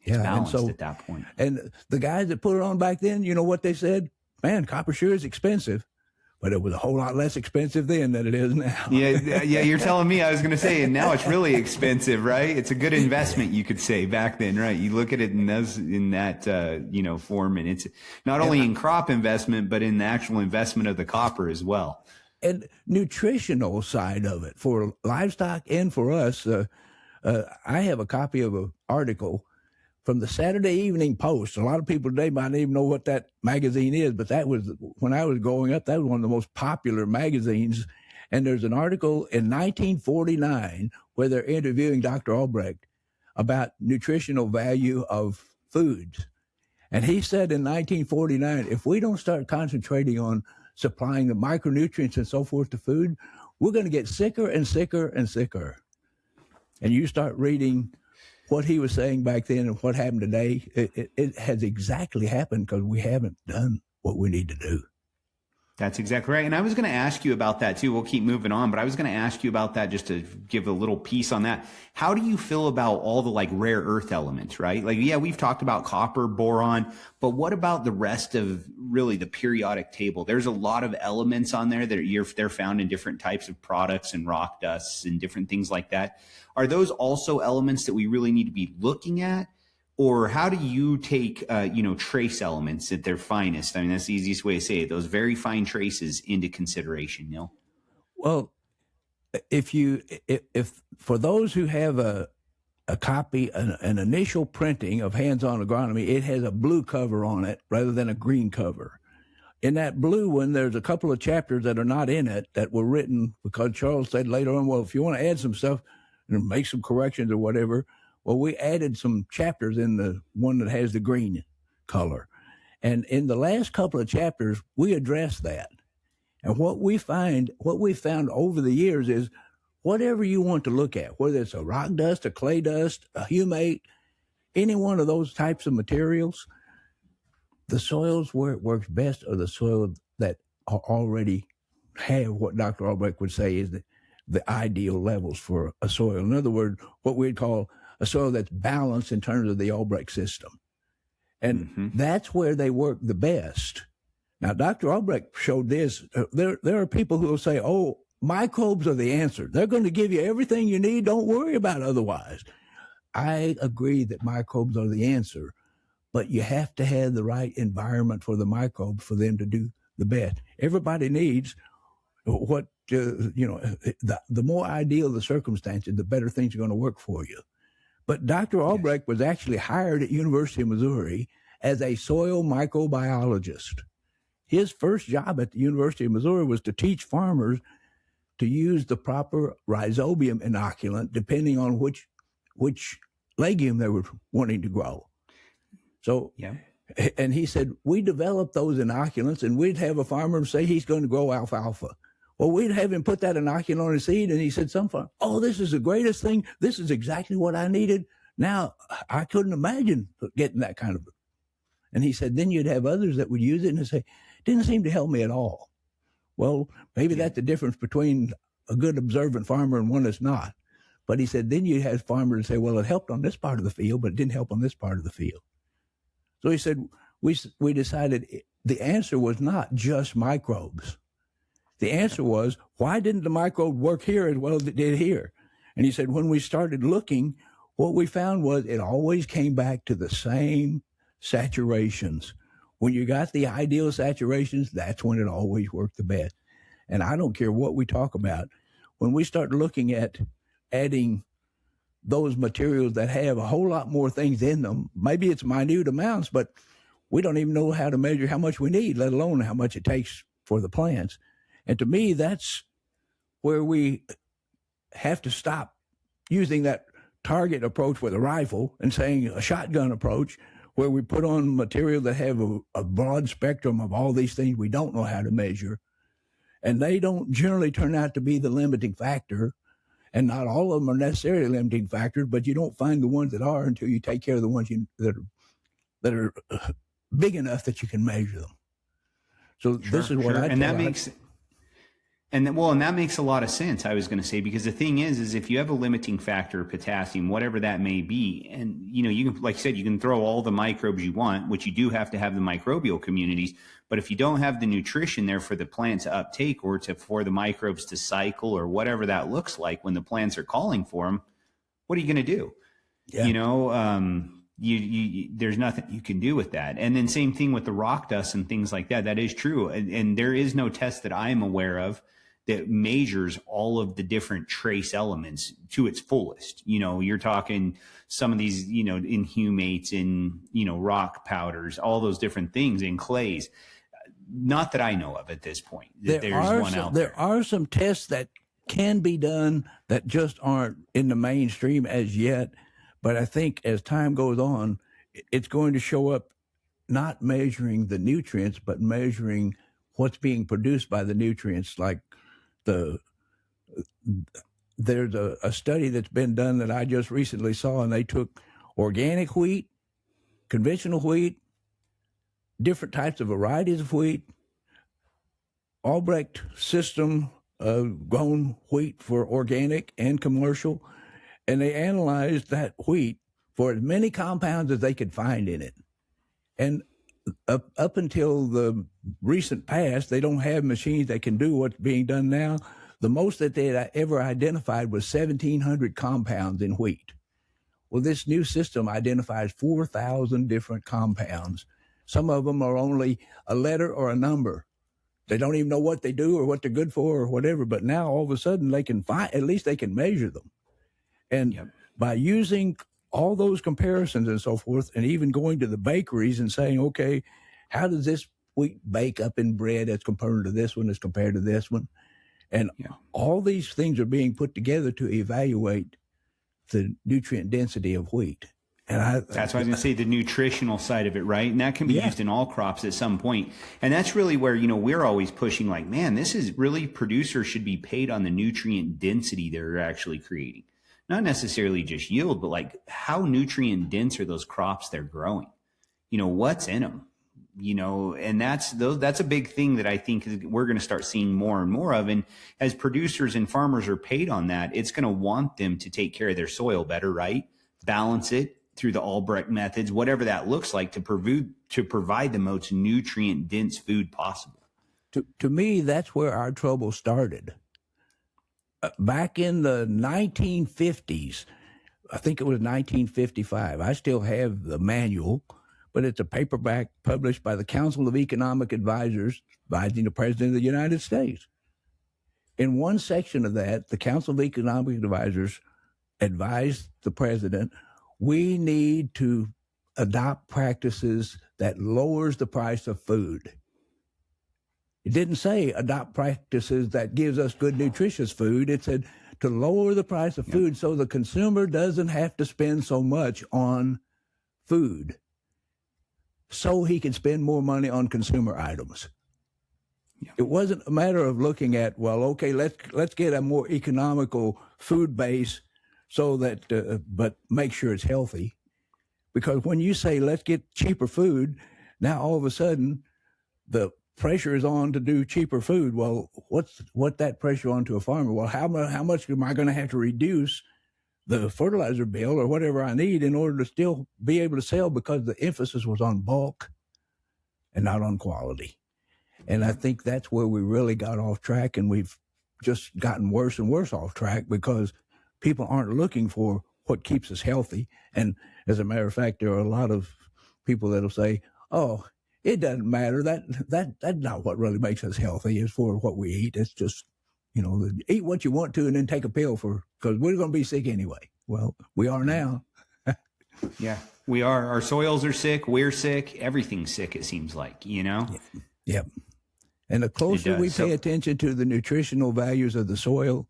It's balanced at that point. And the guys that put it on back then, you know what they said? Man, copper sure is expensive. But it was a whole lot less expensive then than it is now. Yeah, you're telling me. I was going to say, and now it's really expensive, right? It's a good investment, you could say, back then, right? You look at it in that form, and it's not only in crop investment, but in the actual investment of the copper as well. And nutritional side of it for livestock and for us. I have a copy of an article from the Saturday Evening Post. A lot of people today might not even know what that magazine is, but that was, when I was growing up, that was one of the most popular magazines. And there's an article in 1949 where they're interviewing Dr. Albrecht about nutritional value of foods. And he said in 1949, if we don't start concentrating on supplying the micronutrients and so forth to food, we're going to get sicker and sicker and sicker. And you start reading what he was saying back then and what happened today, it has exactly happened because we haven't done what we need to do. That's exactly right. And I was going to ask you about that too. We'll keep moving on, but I was going to ask you about that just to give a little piece on that. How do you feel about all the rare earth elements, right? We've talked about copper, boron, but what about the rest of really the periodic table? There's a lot of elements on there that they're found in different types of products and rock dusts and different things like that. Are those also elements that we really need to be looking at? Or how do you take, trace elements at their finest? I mean, that's the easiest way to say it. Those very fine traces into consideration, Neal. Well, if for those who have a copy, an initial printing of Hands-On Agronomy, it has a blue cover on it rather than a green cover. In that blue one, there's a couple of chapters that are not in it that were written because Charles said later on, well, if you want to add some stuff and make some corrections or whatever, well, we added some chapters in the one that has the green color. And in the last couple of chapters, we address that. And what we found over the years is whatever you want to look at, whether it's a rock dust, a clay dust, a humate, any one of those types of materials, the soils where it works best are the soil that are already have what Dr. Albrecht would say is the ideal levels for a soil. In other words, what we'd call a soil that's balanced in terms of the Albrecht system. And that's where they work the best. Now, Dr. Albrecht showed this. There are people who will say, oh, microbes are the answer. They're going to give you everything you need. Don't worry about it otherwise. I agree that microbes are the answer, but you have to have the right environment for the microbes for them to do the best. Everybody needs what, the more ideal the circumstances, the better things are going to work for you. But Dr. Albrecht was actually hired at University of Missouri as a soil microbiologist. His first job at the University of Missouri was to teach farmers to use the proper rhizobium inoculant depending on which legume they were wanting to grow. So And he said, we developed those inoculants, and we'd have a farmer say he's going to grow alfalfa. Well, we'd have him put that inoculant on his seed, and he said, some farmer, oh, this is the greatest thing. This is exactly what I needed. Now, I couldn't imagine getting that kind of. And he said, then you'd have others that would use it and say, didn't seem to help me at all. Well, maybe that's the difference between a good observant farmer and one that's not. But he said, then you had farmers say, well, it helped on this part of the field, but it didn't help on this part of the field. So he said, we decided the answer was not just microbes. The answer was, why didn't the microbe work here as well as it did here? And he said, when we started looking, what we found was it always came back to the same saturations. When you got the ideal saturations, that's when it always worked the best. And I don't care what we talk about. When we start looking at adding those materials that have a whole lot more things in them, maybe it's minute amounts, but we don't even know how to measure how much we need, let alone how much it takes for the plants. And to me, that's where we have to stop using that target approach with a rifle and saying a shotgun approach, where we put on material that have a broad spectrum of all these things we don't know how to measure. And they don't generally turn out to be the limiting factor. And not all of them are necessarily limiting factors, but you don't find the ones that are until you take care of the ones that are big enough that you can measure them. So this is what I and that makes and that makes a lot of sense. I was going to say, because the thing is if you have a limiting factor, potassium, whatever that may be, and you can, like you said, you can throw all the microbes you want, which you do have to have the microbial communities. But if you don't have the nutrition there for the plant to uptake or for the microbes to cycle or whatever that looks like when the plants are calling for them, what are you going to do? Yeah. There's nothing you can do with that. And then same thing with the rock dust and things like that. That is true. And there is no test that I'm aware of that measures all of the different trace elements to its fullest. You're talking some of these, inhumates in, rock powders, all those different things in clays. Not that I know of at this point. There are some tests that can be done that just aren't in the mainstream as yet. But I think as time goes on, it's going to show up not measuring the nutrients, but measuring what's being produced by the nutrients. Like there's a study that's been done that I just recently saw, and they took organic wheat, conventional wheat, different types of varieties of wheat, Albrecht system grown wheat for organic and commercial, and they analyzed that wheat for as many compounds as they could find in it. And up until the recent past, they don't have machines that can do what's being done now. The most that they had ever identified was 1,700 compounds in wheat. Well, this new system identifies 4,000 different compounds. Some of them are only a letter or a number. They don't even know what they do or what they're good for or whatever. But now all of a sudden they can find, at least they can measure them. And by using all those comparisons and so forth, and even going to the bakeries and saying, okay, how does this wheat bake up in bread as compared to this one, as compared to this one? And all these things are being put together to evaluate the nutrient density of wheat. And that's what I was going to say, the nutritional side of it, right? And that can be used in all crops at some point. And that's really where, we're always pushing like, man, this is really, producers should be paid on the nutrient density they're actually creating. Not necessarily just yield, but like how nutrient dense are those crops they're growing? What's in them? And that's a big thing that I think we're going to start seeing more and more of. And as producers and farmers are paid on that, it's going to want them to take care of their soil better, right? Balance it through the Albrecht methods, whatever that looks like, to provide the most nutrient dense food possible. To me, that's where our trouble started. Back in the 1950s, I think it was 1955, I still have the manual, but it's a paperback published by the Council of Economic Advisors, advising the President of the United States. In one section of that, the Council of Economic Advisors advised the President, we need to adopt practices that lowers the price of food. It didn't say adopt practices that gives us good, nutritious food. It said to lower the price of food so the consumer doesn't have to spend so much on food. so he could spend more money on consumer items. It wasn't a matter of looking at, well, okay, let's get a more economical food base so that, but make sure it's healthy. Because when you say let's get cheaper food, now all of a sudden the pressure is on to do cheaper food. Well, what that pressure on to a farmer? Well, how much am I going to have to reduce the fertilizer bill or whatever I need in order to still be able to sell? Because the emphasis was on bulk and not on quality. And I think that's where we really got off track, and we've just gotten worse and worse off track because people aren't looking for what keeps us healthy. And as a matter of fact, there are a lot of people that'll say, oh, it doesn't matter. That's not what really makes us healthy is for what we eat. It's just, eat what you want to and then take a pill because we're going to be sick anyway. Well, we are now. Yeah, we are. Our soils are sick. We're sick. Everything's sick, it seems like, Yep. And the closer we pay attention to the nutritional values of the soil,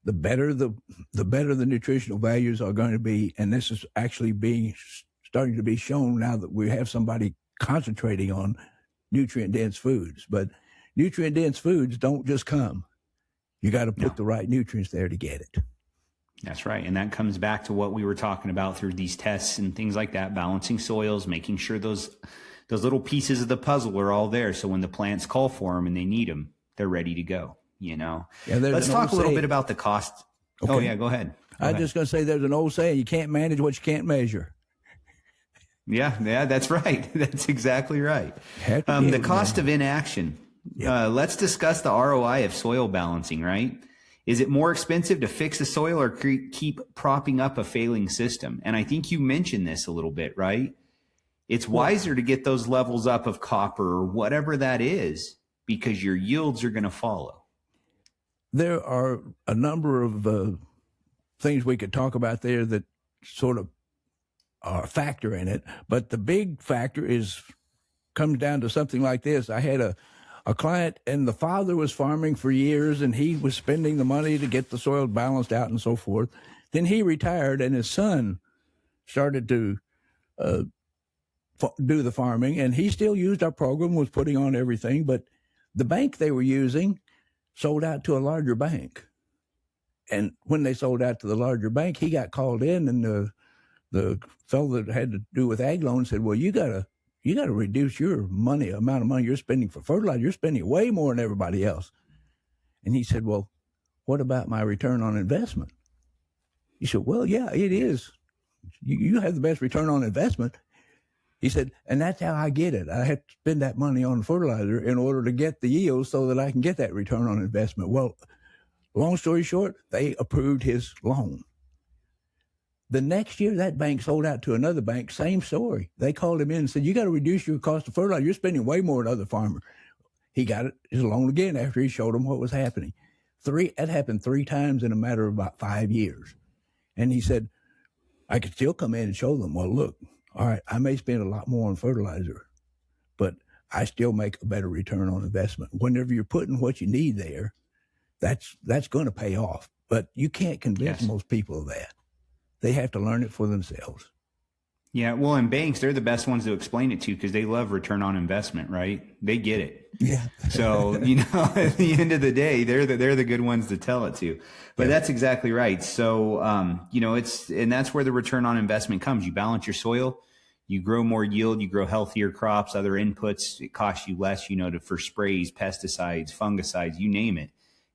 the better the nutritional values are going to be. And this is actually starting to be shown now that we have somebody concentrating on nutrient-dense foods. But nutrient-dense foods don't just come. You got to put the right nutrients there to get it. That's right. And that comes back to what we were talking about through these tests and things like that, balancing soils, making sure those little pieces of the puzzle are all there. So when the plants call for them and they need them, they're ready to go, Yeah, let's talk a little bit about the cost. Okay. Oh, yeah, go ahead. I'm just going to say there's an old saying, you can't manage what you can't measure. Yeah, that's right. That's exactly right. The cost of inaction. Yeah. Let's discuss the ROI of soil balancing, right? Is it more expensive to fix the soil or keep propping up a failing system? And I think you mentioned this a little bit, right? It's wiser to get those levels up of copper or whatever that is because your yields are going to follow. There are a number of things we could talk about there that sort of are a factor in it. But the big factor comes down to something like this. I had a client, and the father was farming for years, and he was spending the money to get the soil balanced out and so forth. Then he retired, and his son started to do the farming, and he still used our program, was putting on everything, but the bank they were using sold out to a larger bank. And when they sold out to the larger bank, he got called in, and the fellow that had to do with ag loans said, well, you gotta reduce your amount of money you're spending for fertilizer. You're spending way more than everybody else. And he said, well, what about my return on investment? He said, well, yeah, it is. You have the best return on investment. He said, and that's how I get it. I have to spend that money on fertilizer in order to get the yield so that I can get that return on investment. Well, long story short, they approved his loan. The next year, that bank sold out to another bank, same story. They called him in and said, you got to reduce your cost of fertilizer. You're spending way more than other farmers. He got his loan again after he showed them what was happening. That happened 3 times in a matter of about 5 years. And he said, I could still come in and show them, well, look, all right, I may spend a lot more on fertilizer, but I still make a better return on investment. Whenever you're putting what you need there, that's going to pay off. But you can't convince most people of that. They have to learn it for themselves. Yeah, well, and banks, they're the best ones to explain it to because they love return on investment, right? They get it. Yeah. So, at the end of the day, they're the good ones to tell it to. But that's exactly right. So, and that's where the return on investment comes. You balance your soil, you grow more yield, you grow healthier crops, other inputs. It costs you less, for sprays, pesticides, fungicides, you name it.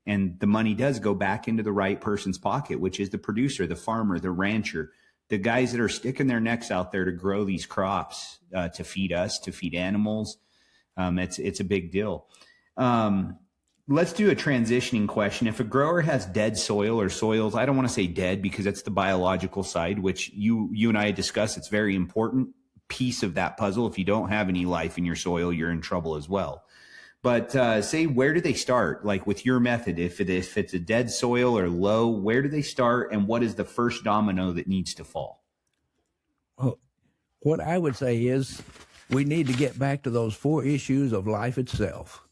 And the money does go back into the right person's pocket, which is the producer, the farmer, the rancher, the guys that are sticking their necks out there to grow these crops, to feed us, to feed animals. It's a big deal. Let's do a transitioning question. If a grower has dead soil or soils, I don't want to say dead because that's the biological side, which you and I discussed. It's a very important piece of that puzzle. If you don't have any life in your soil, you're in trouble as well. But say, where do they start? Like with your method, if it's a dead soil or low, where do they start, and what is the first domino that needs to fall? Well, what I would say is we need to get back to those 4 issues of life itself: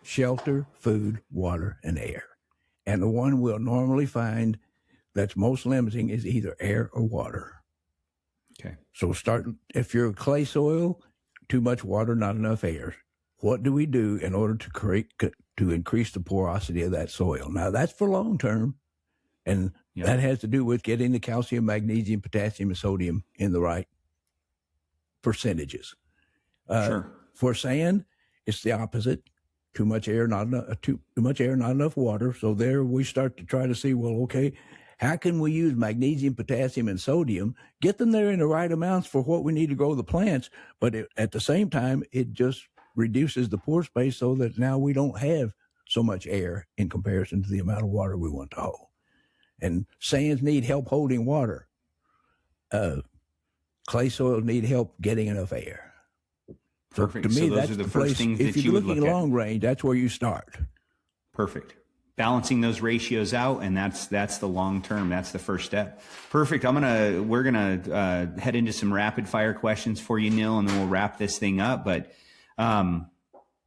shelter, food, water, and air. And the one we'll normally find that's most limiting is either air or water. Okay. So if you're clay soil, too much water, not enough air. What do we do in order to increase the porosity of that soil? Now, that's for long term, and that has to do with getting the calcium, magnesium, potassium, and sodium in the right percentages. Sure. For sand, it's the opposite. Too much air, not enough water. So there we start to try to see, well, okay, how can we use magnesium, potassium, and sodium, get them there in the right amounts for what we need to grow the plants, but at the same time, it just reduces the pore space so that now we don't have so much air in comparison to the amount of water we want to hold. And sands need help holding water. Clay soil need help getting enough air. Perfect. To me, so that's those are the the first place. things If that you you're would looking look long at. range, that's where you start. Perfect. Balancing those ratios out, and that's the long term. That's the first step. Perfect. We're gonna head into some rapid fire questions for you, Neal, and then we'll wrap this thing up. But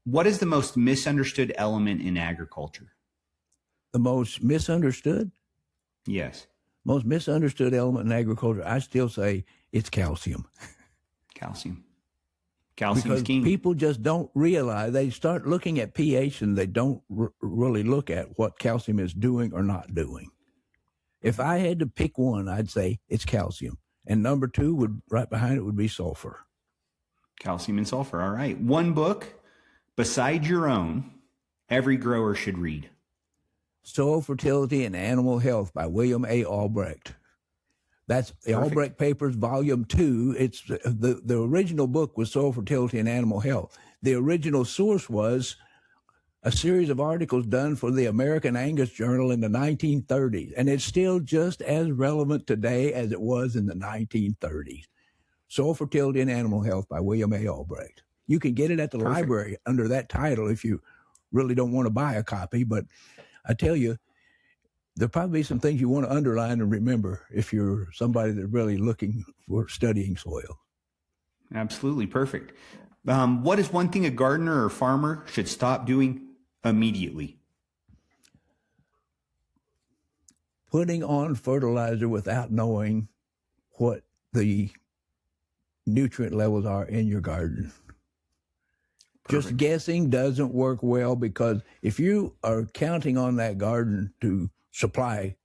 what is the most misunderstood element in agriculture? The most misunderstood? Yes. Most misunderstood element in agriculture, I still say it's calcium. Calcium. Calcium's Because king. people just don't realize, they start looking at pH and they don't really look at what calcium is doing or not doing. If I had to pick one, I'd say it's calcium. And number two, right behind it, would be sulfur. Calcium and sulfur. All right. One book beside your own every grower should read. Soil Fertility and Animal Health by William A. Albrecht. That's the Albrecht Papers, Volume 2. It's the original book was Soil Fertility and Animal Health. The original source was a series of articles done for the American Angus Journal in the 1930s, and it's still just as relevant today as it was in the 1930s. Soil Fertility and Animal Health by William A. Albrecht. You can get it at the library under that title if you really don't want to buy a copy, but I tell you, there'll probably be some things you want to underline and remember if you're somebody that's really looking for studying soil. Absolutely. Perfect. What is one thing a gardener or farmer should stop doing immediately? Putting on fertilizer without knowing what the nutrient levels are in your garden. Perfect. Just guessing doesn't work well, because if you are counting on that garden to supply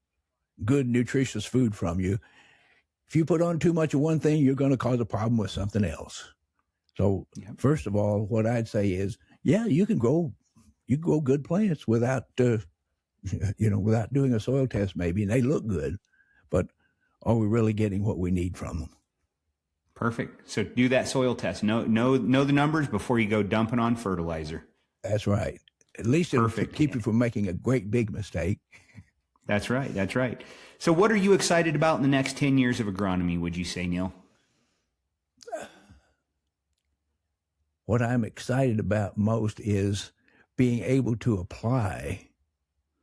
good, nutritious food from you, if you put on too much of one thing, you're going to cause a problem with something else. So First of all, what I'd say is, you can grow good plants without, without doing a soil test maybe, and they look good, but are we really getting what we need from them? Perfect. So do that soil test. Know the numbers before you go dumping on fertilizer. That's right. At least it'll keep you from making a great big mistake. That's right. That's right. So what are you excited about in the next 10 years of agronomy, would you say, Neal? What I'm excited about most is being able to apply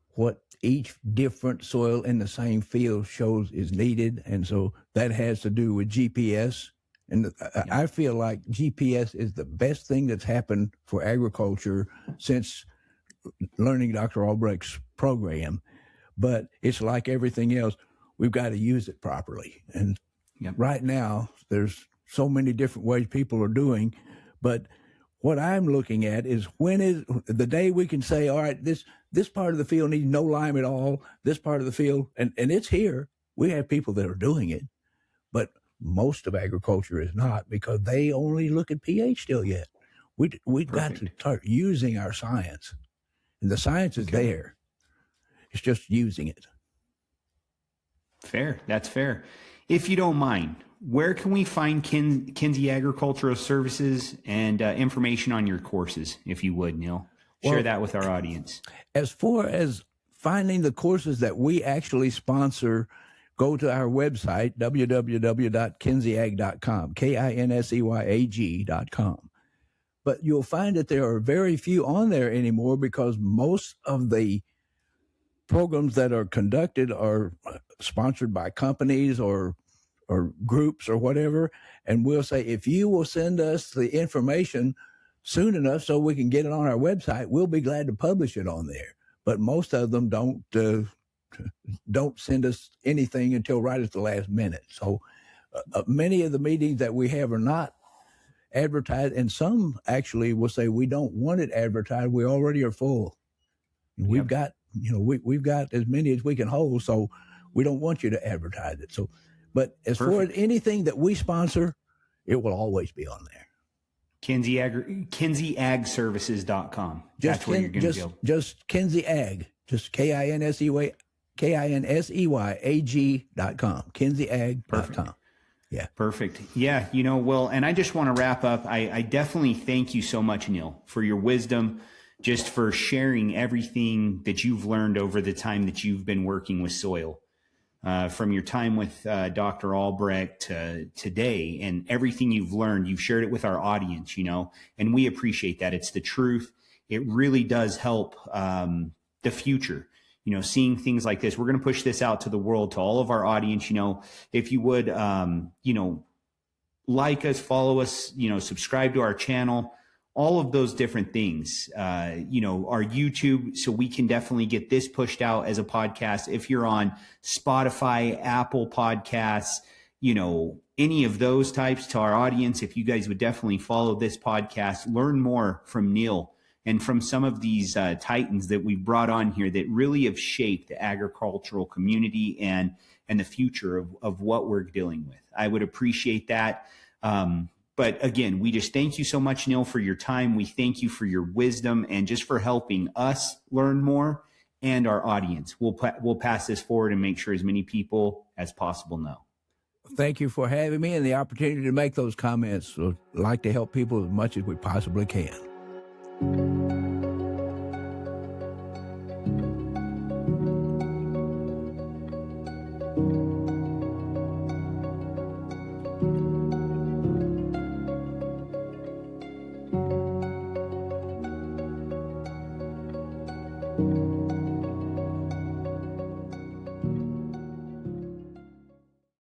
what each different soil in the same field shows is needed. And so that has to do with GPS. And I feel like GPS is the best thing that's happened for agriculture since learning Dr. Albrecht's program. But it's like everything else, we've got to use it properly. And right now, there's so many different ways people are doing. But what I'm looking at is, when is the day we can say, all right, this part of the field needs no lime at all, this part of the field, and it's here. We have people that are doing it, but most of agriculture is not, because they only look at pH still yet. We've got to start using our science, and the science is there. It's just using it. Fair. That's fair. If you don't mind, where can we find Kinsey Agricultural Services and information on your courses, if you would, Neal? Share that with our audience. As far as finding the courses that we actually sponsor, go to our website, www.kinseyag.com, KINSEYAG.com. But you'll find that there are very few on there anymore, because most of the programs that are conducted are sponsored by companies or groups or whatever. And we'll say, if you will send us the information soon enough so we can get it on our website, we'll be glad to publish it on there. But most of them don't send us anything until right at the last minute. So many of the meetings that we have are not advertise, and some actually will say we don't want it advertised. We already are full. We've got, we've got as many as we can hold, so we don't want you to advertise it. So, but as far as anything that we sponsor, it will always be on there. KinseyAgServices.com. That's where you're going to go. Just Kinsey Ag, just KinseyAG.com. KinseyAg.com. Yeah. Perfect. Yeah. Well, and I just want to wrap up. I definitely thank you so much, Neal, for your wisdom, just for sharing everything that you've learned over the time that you've been working with soil. From your time with Dr. Albrecht to today, and everything you've learned, you've shared it with our audience, and we appreciate that. It's the truth. It really does help the future, seeing things like this. We're going to push this out to the world, to all of our audience. If you would, like us, follow us, subscribe to our channel, all of those different things, our YouTube, so we can definitely get this pushed out as a podcast. If you're on Spotify, Apple Podcasts, any of those types, to our audience, if you guys would definitely follow this podcast, learn more from Neal and from some of these titans that we've brought on here that really have shaped the agricultural community and the future of what we're dealing with. I would appreciate that. But again, we just thank you so much, Neal, for your time. We thank you for your wisdom and just for helping us learn more and our audience. We'll pass this forward and make sure as many people as possible know. Thank you for having me and the opportunity to make those comments. I'd like to help people as much as we possibly can.